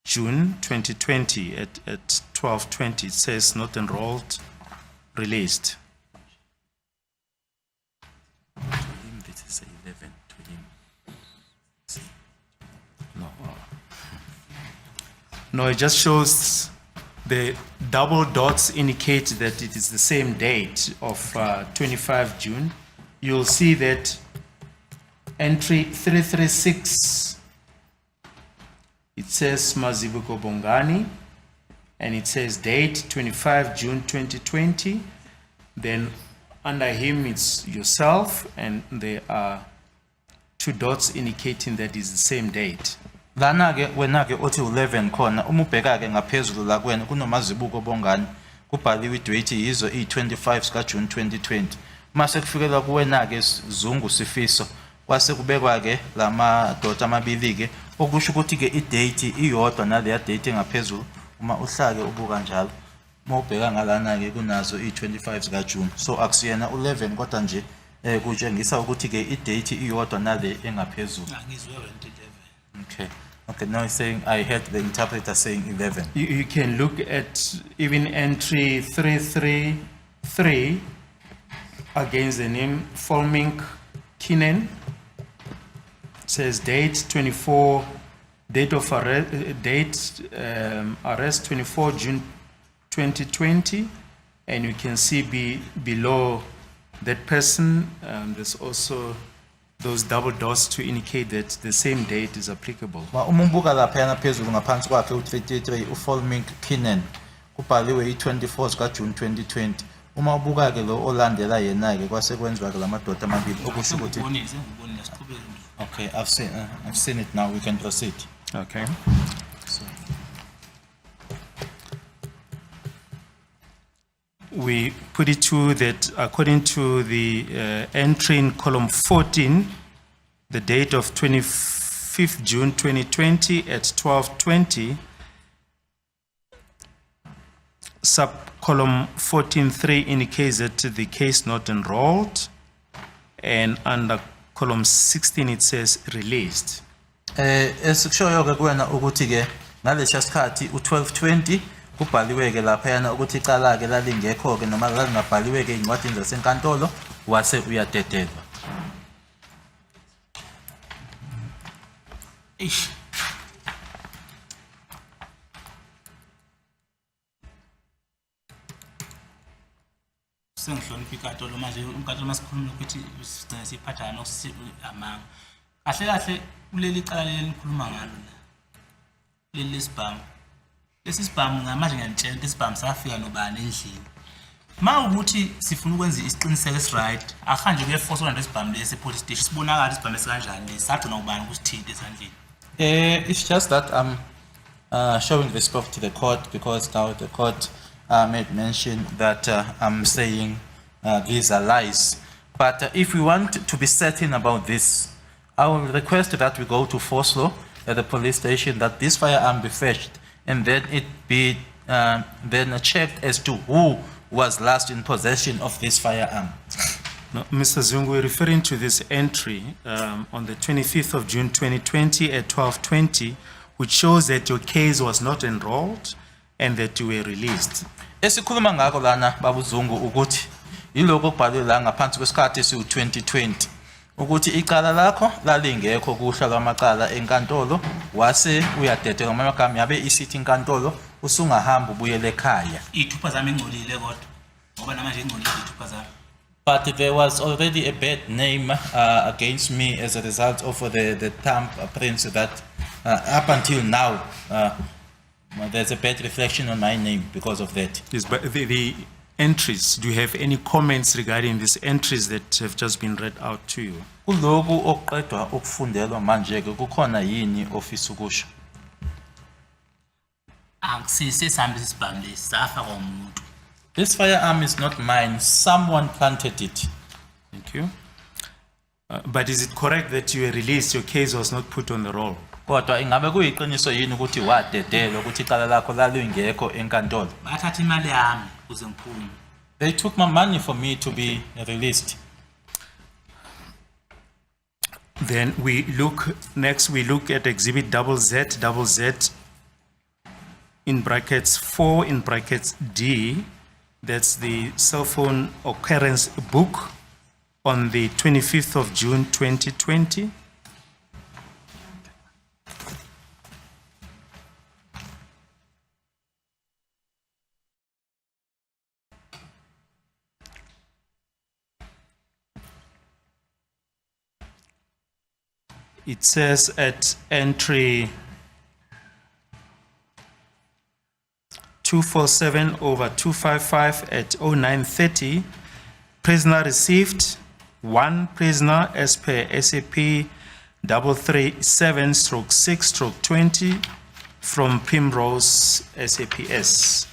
June 2020 at 12:20. It says not enrolled, released. Imvithisation. No, it just shows the double dots indicate that it is the same date of 25 June. You'll see that entry 336, it says Mazibuko Bongani, and it says date 25 June 2020. Then under him it's yourself, and there are two dots indicating that it's the same date. Lana ke wena ke othi 11 khona uma ubheka ke ngaphezulu la kwena kunomazibuko Bongani kubhaliwe idate yizo i25 ka June 2020 mase kufikela kuwena ke Zungu Sifiso kwase kubekwa ke lama dot amabili ke okusho ukuthi ke idate iyodwa naleya date engaphezulu uma uhlake ubuka njalo mawubheka ngalana ke kunazo i25 ka June so akusiyena 11 kodwa nje kutshengisa ukuthi ke idate iyodwa nale engaphezulu. Angizwe wena 11. Okay. Okay, now he's saying, I heard the interpreter saying 11. You can look at even entry 333 against the name Folmink Kinen. It says date 24, date of arrest, arrest 24 June 2020. And you can see below that person, there's also those double dots to indicate that the same date is applicable. Ma umumbuka lapha yana phezulu ngaphansi kwakhe u333 uFolmink Kinen kubhaliwe i24 ka June 2020 uma ubuka ke lo olandela yena ke kwase kwenziwa ke lamadoda amabili okusho ukuthi Ngibonile siqhubeke. okay I've seen it now we can proceed. Okay. So We put it to that according to the entry in column 14, the date of 25th June 2020 at 12:20, sub-column 14.3 indicates that the case not enrolled, and under column 16 it says released. esikushoyo ke kuwena ukuthi ke ngalesiya sikhathi u1220 kubhaliwe ke lapha yana ukuthi icala ke lalingekho ke noma lalingabhaliwe ke incwadini zasenkantolo wase uyadedelwa. Eish. Sengihlonipha inkantolo manje unkantolo masikhuluma ukuthi sigcine siphathana amanga. Kahle kahle kuleli cala leli nikhuluma ngalo la. Leli lesibhamu. Lesi sibhamu ngamanje ngiyantshela ukuthi isibhamu safika nobani endlini. Mawukuthi sifuna ukwenza isiqiniseko esiright, akanje kuyeforce ona lesibhamu lesi police station sibonakala isibhamu esikanjani lesi sagcina ubani kusithinte esandleni. It's just that I'm showing respect to the court because now the court made mention that I'm saying these are lies. But if we want to be certain about this, I will request that we go to Foslo at the police station, that this firearm be fetched, and then it be then checked as to who was last in possession of this firearm. Now, Mr. Zungu, we're referring to this entry on the 25th of June 2020 at 12:20, which shows that your case was not enrolled and that you were released. Esikhuluma ngako lana babuzungu ukuthi yiloko kubhalwe la ngaphansi kwesikhathi esiwu2020 ukuthi icala lakho lalingekho kuhla lwamacala enkantolo wase uyadedelwa amagama yabe isithi inkantolo usungahamba ubuyele ekhaya. Ithupha zami engcolile kodwa ngoba namanje engcolile ithupha zami. But there was already a bad name against me as a result of the thumbprints that up until now there's a bad reflection on my name because of that. Yes, but the entries, do you have any comments regarding these entries that have just been read out to you? Kuloku oqedwa ukufundelwa manje ke kukhona yini ofisa ukusho? Angisise sami isibhamu lesi safa komuntu. This firearm is not mine. Someone planted it. Thank you. But is it correct that you were released, your case was not put on the roll? Kodwa ingabe kuyiqiniso yini ukuthi wadedelwa ukuthi icala lakho lalingekho enkantolo? Bathatha imali yami kuze ngiphume. They took my money for me to be released. Then we look at exhibit ZZ in brackets 4 in brackets D. That's the cell phone occurrence book on the 25th of June 2020. It says at entry 247 over 255 at 0930, prisoner received 1 prisoner as per SAP 337/6/20 from Primrose SAPS.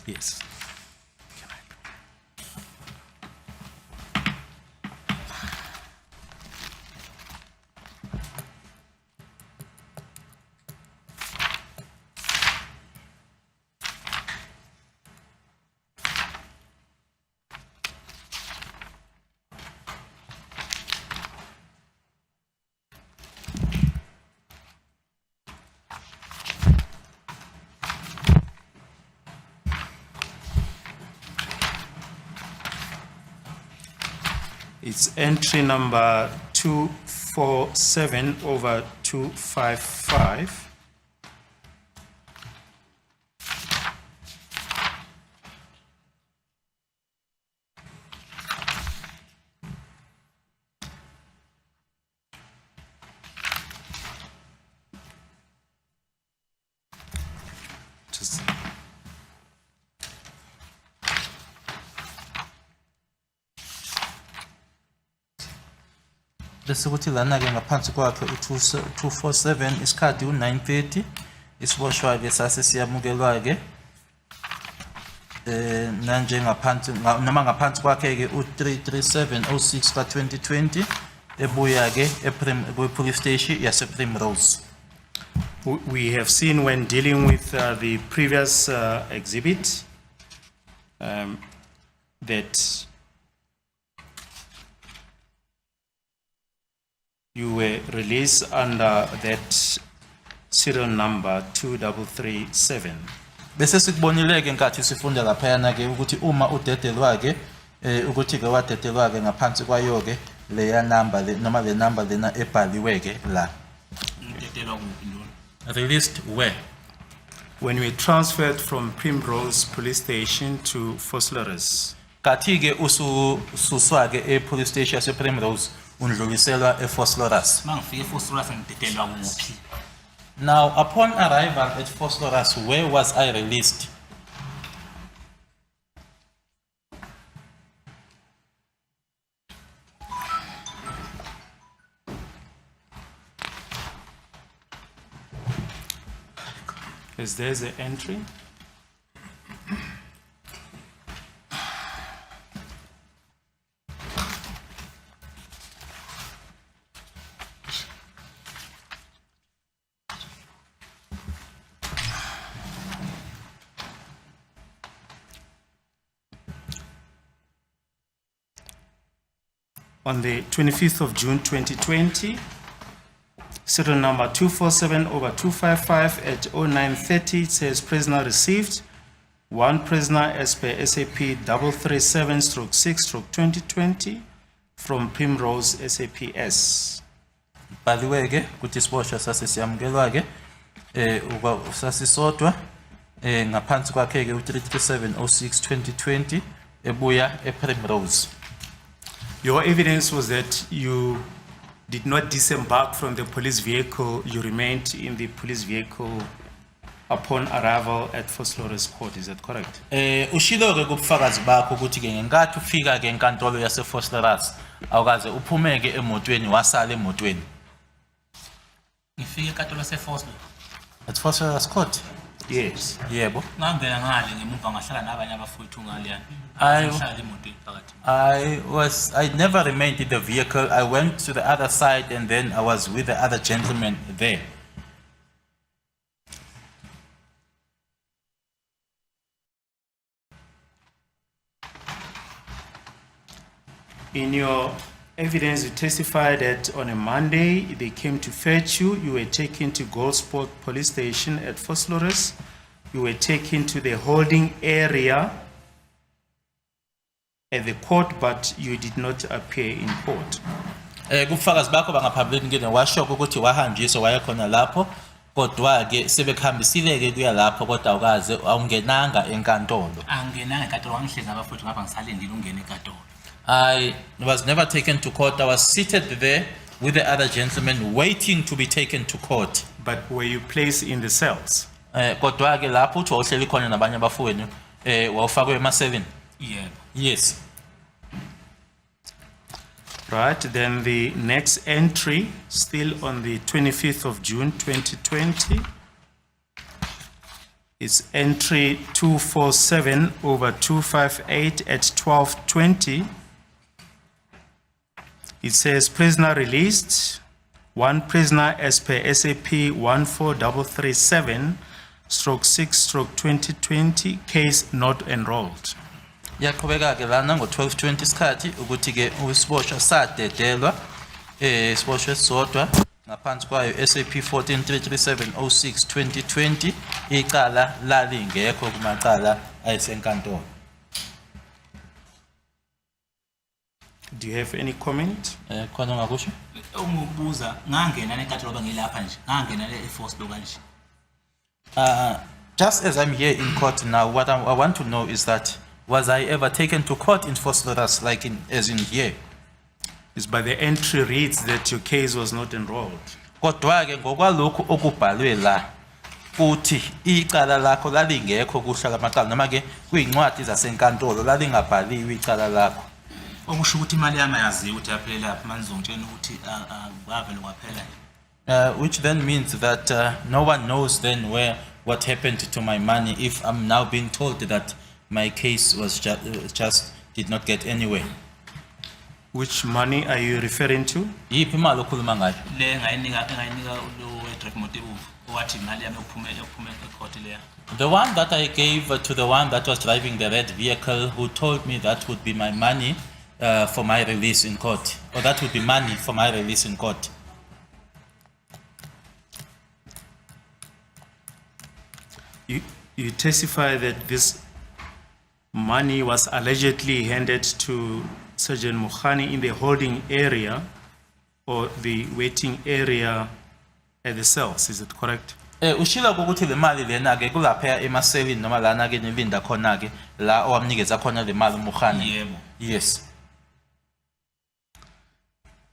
Yes. It's entry number 247 over 255. Just bese kuthi lana ke ngaphansi kwakhe u247 isikhathi u930 isiboshwa ke sase siyamukelwa ke nanje ngaphansi noma ngaphansi kwakhe ke u33706 ka2020 ebuya ke police station yase Primrose. we have seen when dealing with the previous exhibit that you were released under that serial number 2337. Bese sikubonile ke nkathi sifunda lapha yana ke ukuthi uma udedelwa ke ukuthi ke wadedelwa ke ngaphansi kwayo ke leya number le noma le number lena ebhaliwe ke la. Ngidedelwa kuphi lona? Released where? When we transferred from Primrose Police Station to Vosloorus. Kathi ke ususwa ke police station yase Primrose undluliselwa eVosloorus. Mangifike eFosroras ngidedelwa kuphi? Now upon arrival at Vosloorus, where was I released? Is there the entry? On the 25th of June 2020, serial number 247 over 255 at 0930, it says prisoner received 1 prisoner as per SAP 337/6/2020 from Primrose SAPS. By the way ke kuthi siboshwa sase siyamukelwa ke sasisodwa ngaphansi kwakhe ke u33706/2020 ebuya ePrimrose. Your evidence was that you did not disembark from the police vehicle, you remained in the police vehicle upon arrival at Vosloorus Court, is that correct? Ushilo ke kubufakazi bakho ukuthi ke ngenkathi ufika ke enkantolo yase Vosloorus awukaze uphumeke emotweni wasala emotweni. Ngifike enkantolo yaseFoslo. At Vosloorus Court? Yes. Yebo. Ngangena ngale ngemuva ngahlala nabanye abafowethu ngaleyana. Ayo. Ngihlala emotweni phakathi. I never remained in the vehicle. I went to the other side and then I was with the other gentleman there. In your evidence, you testified that on a Monday, they came to fetch you, you were taken to Goldsport Police Station at Vosloorus, you were taken to the holding area at the court, but you did not appear in court. Kubufakazi bakho bangaphambilini ngene washo ukuthi wahanjiswa waya khona lapho kodwa ke sebekuhambisile ke kuya lapho kodwa awukaze awungenanga enkantolo. Angenanga enkantolo wangihlezi abafowethu ngapha ngisalindile ungene enkantolo. I was never taken to court. I was seated there with the other gentlemen waiting to be taken to court. But were you placed in the cells? Kodwa ke lapho uthi wawuhleli khona nabanye abafowenu wawufakwe ema-7. Yebo. Yes. Right, then the next entry, still on the 25th of June 2020, is entry 247/258 at 12:20. It says prisoner released, one prisoner as per SAP 14337/6/2020, case not enrolled. Yaqhubeka ke lana ngo-12:20 isikhathi ukuthi ke usiboshwa sadedelwa isiboshwe sodwa ngaphansi kwayo SAP 14337/06/2020 icala lalingekho kumacala ayisenkantolo. Do you have any comment? Khona ungakusho? Ungibuza ngangena enkantolo ngoba ngilapha nje. Ngangena e-force lo kanje. Just as I'm here in court now, what I want to know is that was I ever taken to court in Force Loras like as in here? It's by the entry reads that your case was not enrolled. Kodwa ke ngokwalokhu okubhalwe la uthi icala lakho lalingekho kuhla kamaqala noma ke kuyincwadi zasenkantolo lalingabhaliwe icala lakho. Okusho ukuthi imali yami ayaziwa ukuthi yaphelela lapha manje ngizongitshela ukuthi kwavele kwaphela. Which then means that no one knows then what happened to my money if I'm now being told that my case was just did not get anywhere. Which money are you referring to? Yiphi imali okhuluma ngayo? Le ngayinika lo drive motivo owathi imali yami uphume ecourt leya. The one that I gave to the one that was driving the red vehicle who told me that would be my money for my release in court, or that would be money for my release in court. You testify that this money was allegedly handed to Sergeant Mukhani in the holding area or the waiting area at the cells, is it correct? Ushila ukuthi le mali lena ke kulapha emaselini noma lana ke nilinda khona ke la owamnikeza khona le mali uMukhani. Yebo. Yes.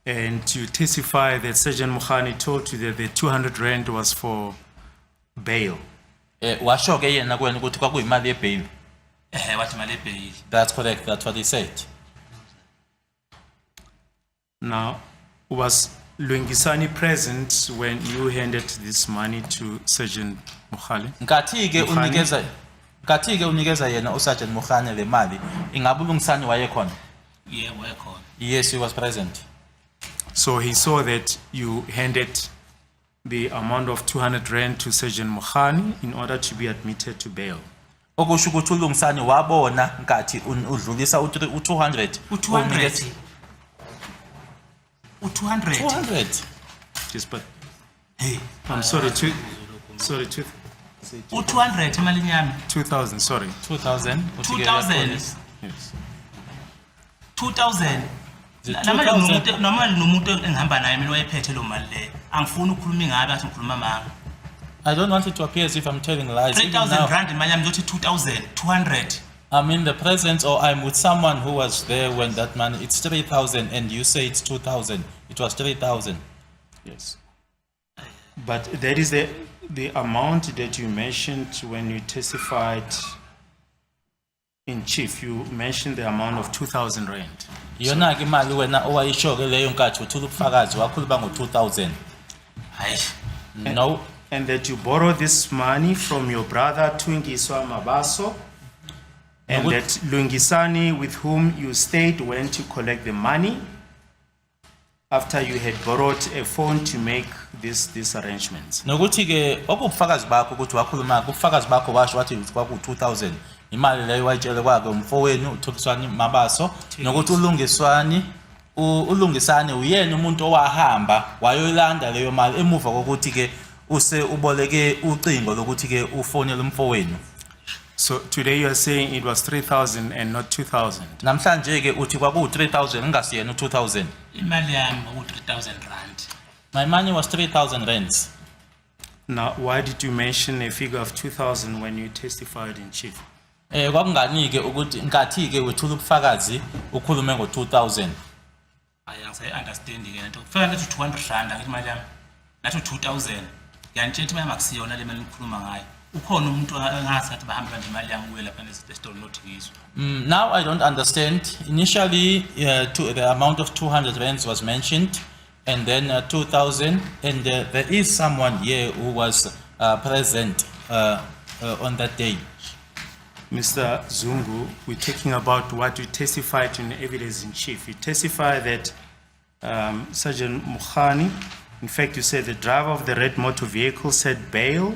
And you testify that Sergeant Mukhani told you that the 200 rand was for bail. Washo ke yena kuwena ukuthi kwakuyimali yebail. Wathi imali ebail. That's correct, that's what he said. Now, was Lungisani present when you handed this money to Sergeant Mukhali? Nkathi ke unikeza yena uSergeant Mukhani le mali ingabe uLungisani wayekhona? Yebo wayekhona. Yes, he was present. So he saw that you handed the amount of 200 rand to Sergeant Mukhani in order to be admitted to bail. Okusho ukuthi uLungisani wabona nkathi udlulisa u200. U200. U200. 200. Yes, but Hey, I'm sorry, U200 emalini yami. 2,000, sorry. 2000. 2000. Yes. 2000. Namanje nomuntu engihamba naye mina wayephethe lo mali le. Angifuni ukukhuluma ngabe athi ngikhuluma manga. I don't want it to appear as if I'm telling lies. Even 3000 now, rand imali yami ngizothi 2200. I'm in the presence or I'm with someone who was there when that money, it's 3,000 and you say it's 2,000. It was 3,000. Yes. But that is the amount that you mentioned when you testified in chief. You mentioned the amount of 2,000 rand. Yona ke imali wena owayisho ke leyo nkathi uthula ubufakazi wakhuluma ngo2000. Hayi. No. And that you borrowed this money from your brother Tungiswa Mabaso, and that Lungisani, with whom you stayed, went to collect the money after you had borrowed a phone to make these arrangements. Nokuthi ke okubufakazi bakho ukuthi wakhuluma ubufakazi bakho washo wathi kwaku 2000 imali leyo wayitshele kwake umfowenu uThukiswani Mabaso nokuthi uLungisani uyena umuntu owahamba wayoyilanda leyo mali emuva kokuthi ke uboleke ucingo lokuthi ke ufonele umfowenu. So today you are saying it was 3,000 and not 2,000. namhlanje ke uthi kwaku 3000 ingasiyena u2000. imali yami kwaku-3,000 rand. My money was 3000 rands. Now, why did you mention a figure of 2,000 when you testified in chief? Kwakungani ke ukuthi inkathi ke wethula ubufakazi ukhulume ngo2000. Hayi angisayi-understandi-ke lento kufika nathi 200 rand angithi imali yami nathi 2,000 ngiyantshela ukuthi imali yami akusiyona le mali ngikhuluma ngayo ukhona umuntu engazi athi bahambe kanje imali yami kuye lapha esitolo nothengiswa. Now I don't understand. Initially, the amount of 200 rands was mentioned, and then 2,000, and there is someone here who was present on that day. Mr. Zungu, we're talking about what you testified in evidence in chief. You testify that Sergeant Mukhani, in fact, you said the driver of the red motor vehicle said bail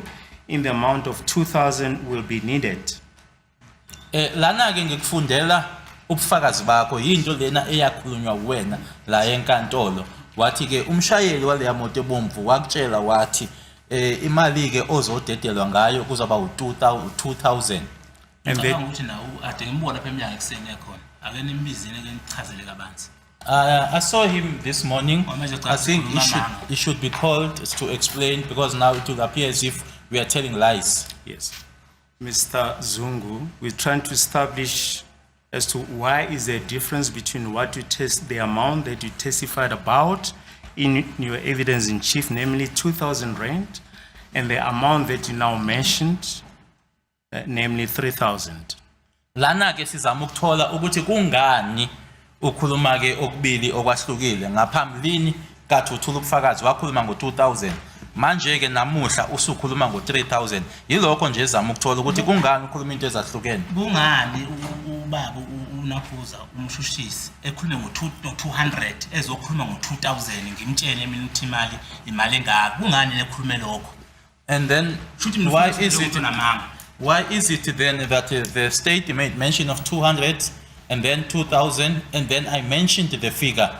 in the amount of 2,000 will be needed. Lana ke ngikufundela ubufakazi bakho yinto lena eyakhulunywa wena la enkantolo. Wathi ke umshayeli wale moto ebomvu wakutshela wathi imali ke ozodedelwa ngayo kuzaba u2000. And Ngicabanga then, ukuthi nawo ade ngibona lapha emnyango ekuseni ekhona ake nimbizile ke nichazele kabanzi. I saw him this morning. I think he should be called to explain because now it will appear as if we are telling lies. yes. Mr. Zungu, we're trying to establish as to why is there a difference between what you the amount that you testified about in your evidence in chief, namely 2,000 rand, and the amount that you now mentioned, namely 3,000. Lana ke sizama ukuthola ukuthi kungani ukhuluma ke okubili okwahlukile ngaphambilini kathi uthula ubufakazi wakhuluma ngo2000 manje ke namuhla usukhuluma ngo3000 yilokho nje ezama ukuthola ukuthi kungani ukhuluma into ezahlukene. Kungani ubaba uNaphuza umshushisi ekhulume ngo200 ezokhuluma ngo2000 ngimtshele mina ukuthi imali engaka kungani lekhulume lokho. And then Shuthi why mina is it namanga. why is it then that the state made mention of 200 and then 2000 and then I mentioned the figure?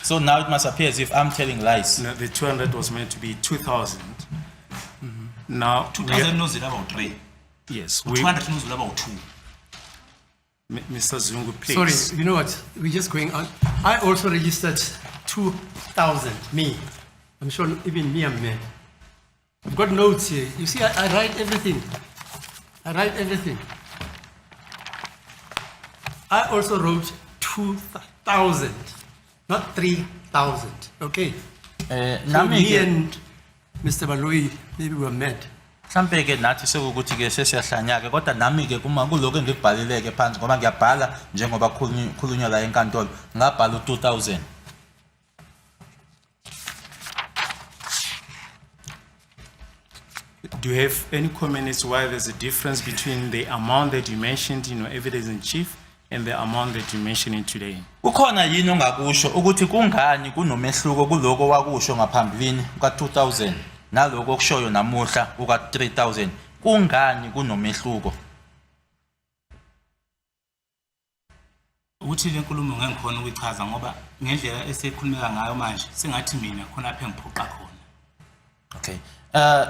So now it must appear as if I'm telling lies. No, the 200 was meant to be 2,000. Now, 2000 nozila about 3. yes, 200 nozila about 2. Mr. Zungu, please. Sorry, you know what? We're just going on. I also registered 2,000, me. I'm sure even me, I'm mad. I've got notes here. You see, I write everything. I write everything. I also wrote 2,000, not 3,000, okay? So Nami me ke and Mr. Baloi, maybe we're mad. mhlambe ke nathi sekukuthi ke sesiyahlanya ke kodwa nami ke kuma kuloko engikubhalile ke phansi ngoba ngiyabhala njengoba khulunywa la enkantolo ngabhala u2000. Do you have any comments why there's a difference between the amount that you mentioned in your evidence in chief and the amount that you mentioning today? Ukhona yini ongakusho ukuthi kungani kunomehluko kuloko wakusho ngaphambilini ka2000 naloko okushoyo namuhla uka3000 kungani kunomehluko? Uthi le nkulumo ngengikhona ukuyichaza ngoba ngendlela esekhulumeka ngayo manje sengathi mina khona lapha engiphoqa khona. Okay.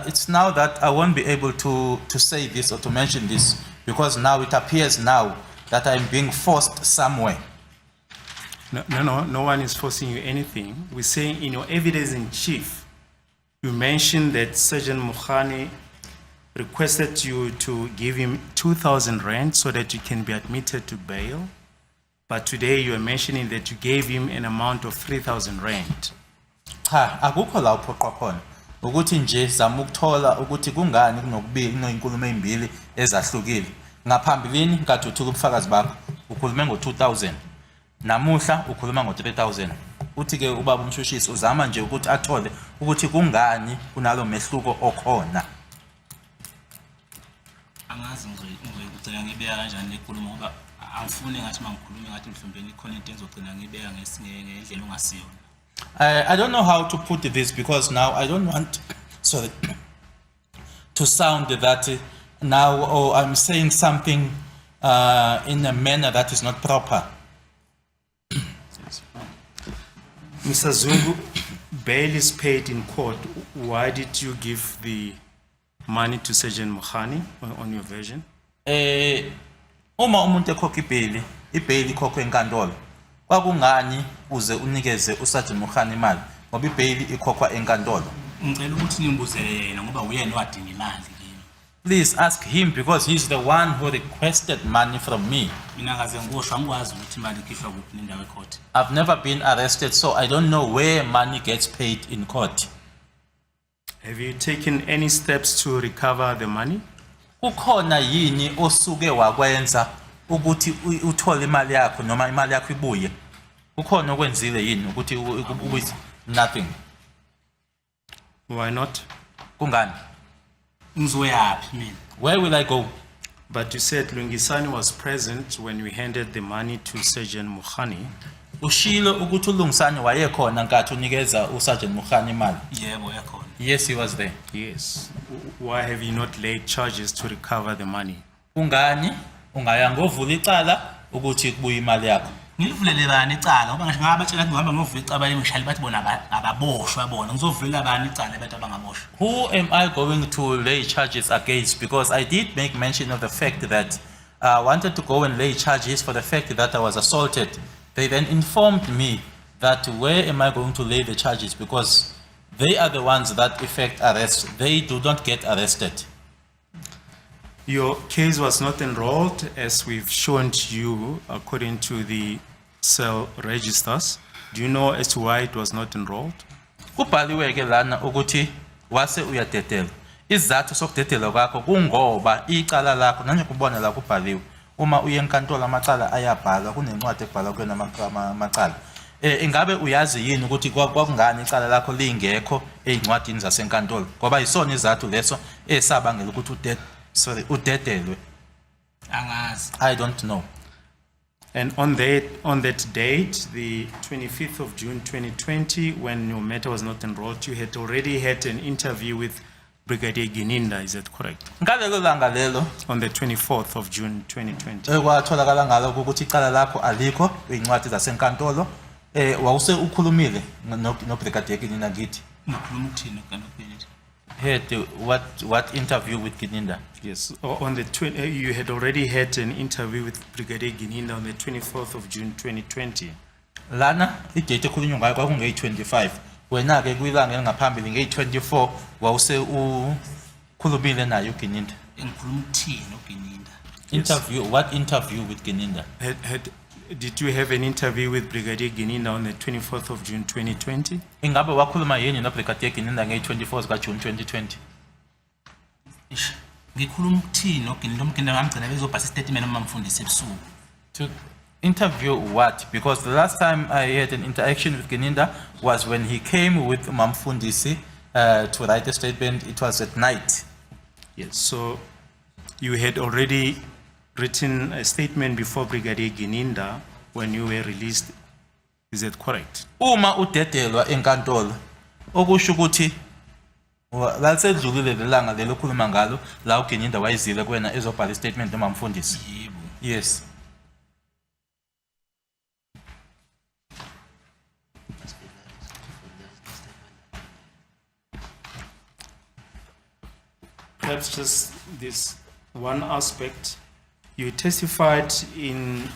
It's now that I won't be able to say this or to mention this because now it appears now that I'm being forced somewhere. No one is forcing you anything. We're saying in your evidence in chief, you mentioned that Sergeant Mukhani requested you to give him 2,000 rand so that you can be admitted to bail. But today you are mentioning that you gave him an amount of 3,000 rand. Cha, akukho la uphoqa khona. Ukuthi nje zama ukuthola ukuthi kungani kunokubili kunoyinkulumo ezimbili ezahlukile. Ngaphambilini nkathi uthula ubufakazi bakho ukhulume ngo2000. Namuhla ukhuluma ngo3000. Uthi ke ubaba umshushisi uzama nje ukuthi athole ukuthi kungani kunalo mehluko okhona. Angazi ngicela ngibeka kanjani lekhulumo ngoba angifuni ngathi mangikhulume ngathi mhlawumbe ikhona into engizogcina ngibeka ngendlela ongasiyona. I don't know how to put this because now I don't want, sorry, to sound that now I'm saying something in a manner that is not proper. Mr. Zungu, bail is paid in court. Why did you give the money to Sergeant Mukhani on your version? Uma umuntu ekhokha ibail ikhokhwe enkantolo. Kwakungani uze unikeze uSergeant Mokhane imali ngoba ibail ikhokhwa enkantolo. Ngicela ukuthi nimbuzele yena ngoba uyena owadinga imali kimi. Please ask him because he's the one who requested money from me. Mina kaze ngosho angikwazi ukuthi imali ikhishwa kuphi nendawo ecourt. I've never been arrested, so I don't know where money gets paid in court. Have you taken any steps to recover the money? Kukhona yini osuke wakwenza ukuthi uthole imali yakho noma imali yakho ibuye? Kukhona okwenzile yini ukuthi ubuyise? Nothing. Why not? Kungani? Ngizoyapi mina? Where will I go? But you said Lungisani was present when we handed the money to Sergeant Mokhane. Ushilo ukuthi uLungisani wayekhona nkathi unikeza uSergeant Mokhane imali. Yebo yakhona. Yes, he was there. Yes. Why have you not laid charges to recover the money? Kungani? Ungaya ngovula icala ukuthi kubuye imali yakho. Ngilivulele bani icala ngoba ngisho ngabatshela ukuthi ngihamba ngovula icala ngishayile bathi bona ababoshwa bona ngizovulela bani icala abantu abangaboshwa. Who am I going to lay charges against? Because I did make mention of the fact that I wanted to go and lay charges for the fact that I was assaulted. They then informed me that where am I going to lay the charges because they are the ones that effect arrest. They do not get arrested. Your case was not enrolled as we've shown to you according to the cell registers. Do you know as to why it was not enrolled? Kubhaliwe ke lana ukuthi wase uyadedela. Izathu sokudedela kwakho kungoba icala lakho nanje kubona la kubhaliwe. Uma uye enkantolo amacala ayabhalwa kunencwadi ebhalwa kuyona amacala. Ingabe uyazi yini ukuthi kwakungani icala lakho lingekho ezincwadini zasenkantolo? Ngoba isona izathu leso esabangela ukuthi udedelwe. Angazi. I don't know. And on that date, the 25th of June 2020, when your matter was not enrolled, you had already had an interview with Brigadier Gininda, is that correct? Ngalelo langa lelo On the 24th of June 2020. ekwatholakala ngalo ukuthi icala lakho alikho ezincwadi zasenkantolo wawuse ukhulumile no Brigadier Gininda ngithi Ngikhuluma ukuthini kanti had what interview with Gininda? Yes, on the you had already had an interview with Brigadier Gininda on the 24th of June 2020. Lana idate ekhulunywa ngayo kwakungeyi 25 wena ke kwilanga elingaphambili ngeyi 24 wawuse ukhulumile naye uGininda. Ngikhuluma ukuthini noGininda? Interview, what interview with Gininda? Did you have an interview with Brigadier Gininda on the 24th of June 2020? Ingabe wakhuluma yini no Brigadier Gininda ngeyi 24 zika June 2020? Ish. Ngikhuluma ukuthini noGininda umgcina ngamgcina bezobhasa istatement noma mfundisi ebusuku. To interview what? Because the last time I had an interaction with Gininda was when he came with Mamfundisi to write a statement. It was at night. Yes, so you had already written a statement before Brigadier Gininda when you were released. Is that correct? Uma udedelwa enkantolo okusho ukuthi lalisedlulile lelanga lelo khuluma ngalo la uGininda wayizile kuwena ezobhala istatement noma mfundisi. Yebo. Yes. Perhaps just this one aspect. You testified in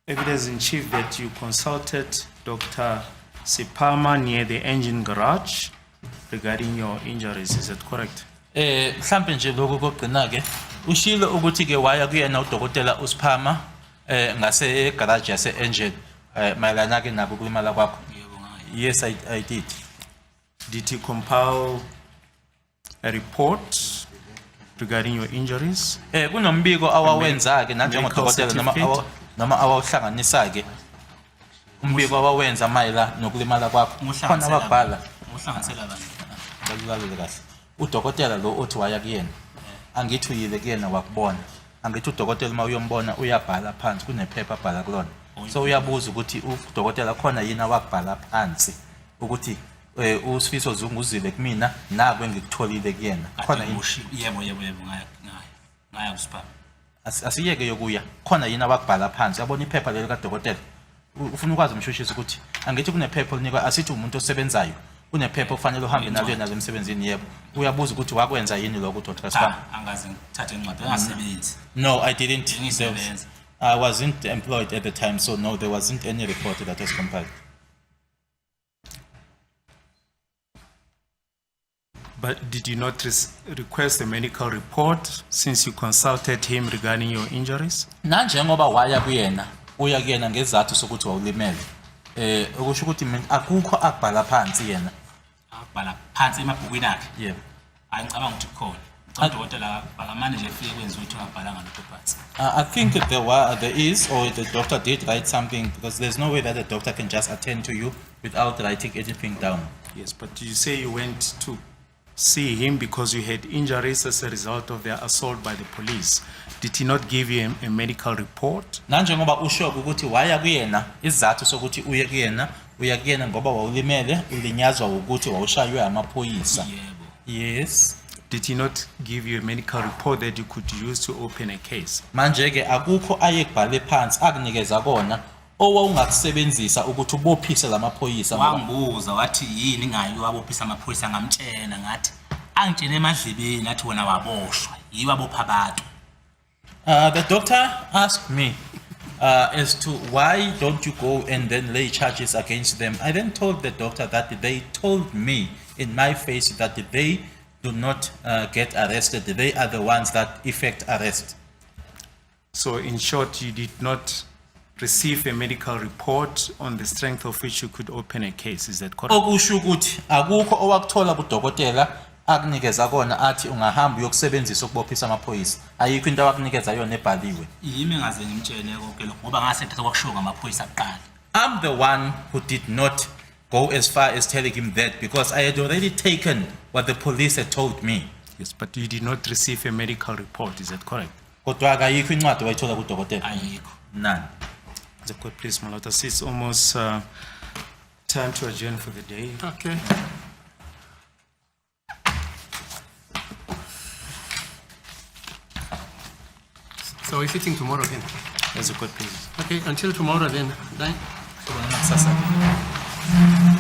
evidence in chief that you consulted Dr. Sipama near the engine garage regarding your injuries. Is that correct? Mhlambe nje lokho kokugcina ke ushilo ukuthi ke waya kuyena uDokotela uSiphama ngase garage yase engine mayelana ke nabo kulimala kwakho. Yebo ngayo. Yes, I did. Did he compile a report regarding your injuries? Kunombiko awawenza ke Medical nanjengodokotela certificate? noma awuhlanganisa ke umbiko awawenza mayela nokulimala kwakho khona wakubhala Uhlanganisela bani? bakulalele kahle udokotela lo othi waya kuyena angithi uyile kuyena wakubona angithi udokotela uma uyombona uyabhala phansi kunephepha abhala kulona so uyabuza ukuthi udokotela khona yini awakubhala phansi ukuthi uSifiso Zunguzile kumina nakwe ngikutholile kuyena khona yini Yebo ngayo. Ngayo uSiphama. asiyeke yokuya khona yini abakubhala phansi yabona iphepha lelo kadokotela ufuna ukwazi umshushisi ukuthi angithi kunephepha linikwa asithi umuntu osebenzayo unephepha okufanele uhambe nalo uye nalo emsebenzini yebo uyabuza ukuthi wakwenza yini lokho Dr. Cha, Sibambe angaze ngithathe incwadi engasebenzi. no I didn't there was- Bengisebenza. I wasn't employed at the time so no there wasn't any report that was compiled. But did you not request a medical report since you consulted him regarding your injuries? Nanjengoba waya kuyena uya kuyena ngezathu sokuthi wawulimele okusho ukuthi mina akukho akubhala phansi yena Akubhala phansi emabhukwini akhe. yebo Hayi ngicabanga ukuthi kukhona. Ngicabanga udokotela akamane nje efike kwenza ukuthi ungabhalanga lutho phansi. I think that there is or the doctor did write something because there's no way that the doctor can just attend to you without writing anything down. Yes, but you say you went to see him because you had injuries as a result of their assault by the police. Did he not give you a medical report? Nanjengoba usho ukuthi waya kuyena izathu sokuthi uye kuyena ngoba wawulimele ulinyazwa ukuthi wawushaywe amaphoyisa. Yebo. Yes. Did he not give you a medical report that you could use to open a case? Manje ke akukho ayekubhale phansi akunikeza kona owawungakusebenzisa ukuthi ubophise lamaphoyisa ngoba Wangibuza wathi yini ngayo wabophisa amaphoyisa ngamtshena ngathi angitshene emadlebeni athi wena waboshwa yiwa bopha abantu. the doctor asked me as to why don't you go and then lay charges against them. I then told the doctor that they told me in my face that they do not get arrested. They are the ones that effect arrest. So in short, you did not receive a medical report on the strength of which you could open a case, is that correct? Okusho ukuthi akukho owakuthola kudokotela akunikeza kona athi ungahamba uyokusebenzisa ukubophisa amaphoyisa. Ayikho into awakunikeza yona ebhaliwe. Yimi ngaze ngimtshene konke lokho ngoba ngase thatha kwakushiwo ngamaphoyisa kuqala. I'm the one who did not go as far as telling him that because I had already taken what the police had told me. Yes, but you did not receive a medical report, is that correct? Kodwa akayikho incwadi wayithola kudokotela. Ayikho. None. The court, please, Malota. It's almost time to adjourn for the day. Okay. So we're sitting tomorrow then. As a court, please. Okay, until tomorrow then. Right? Kusasa.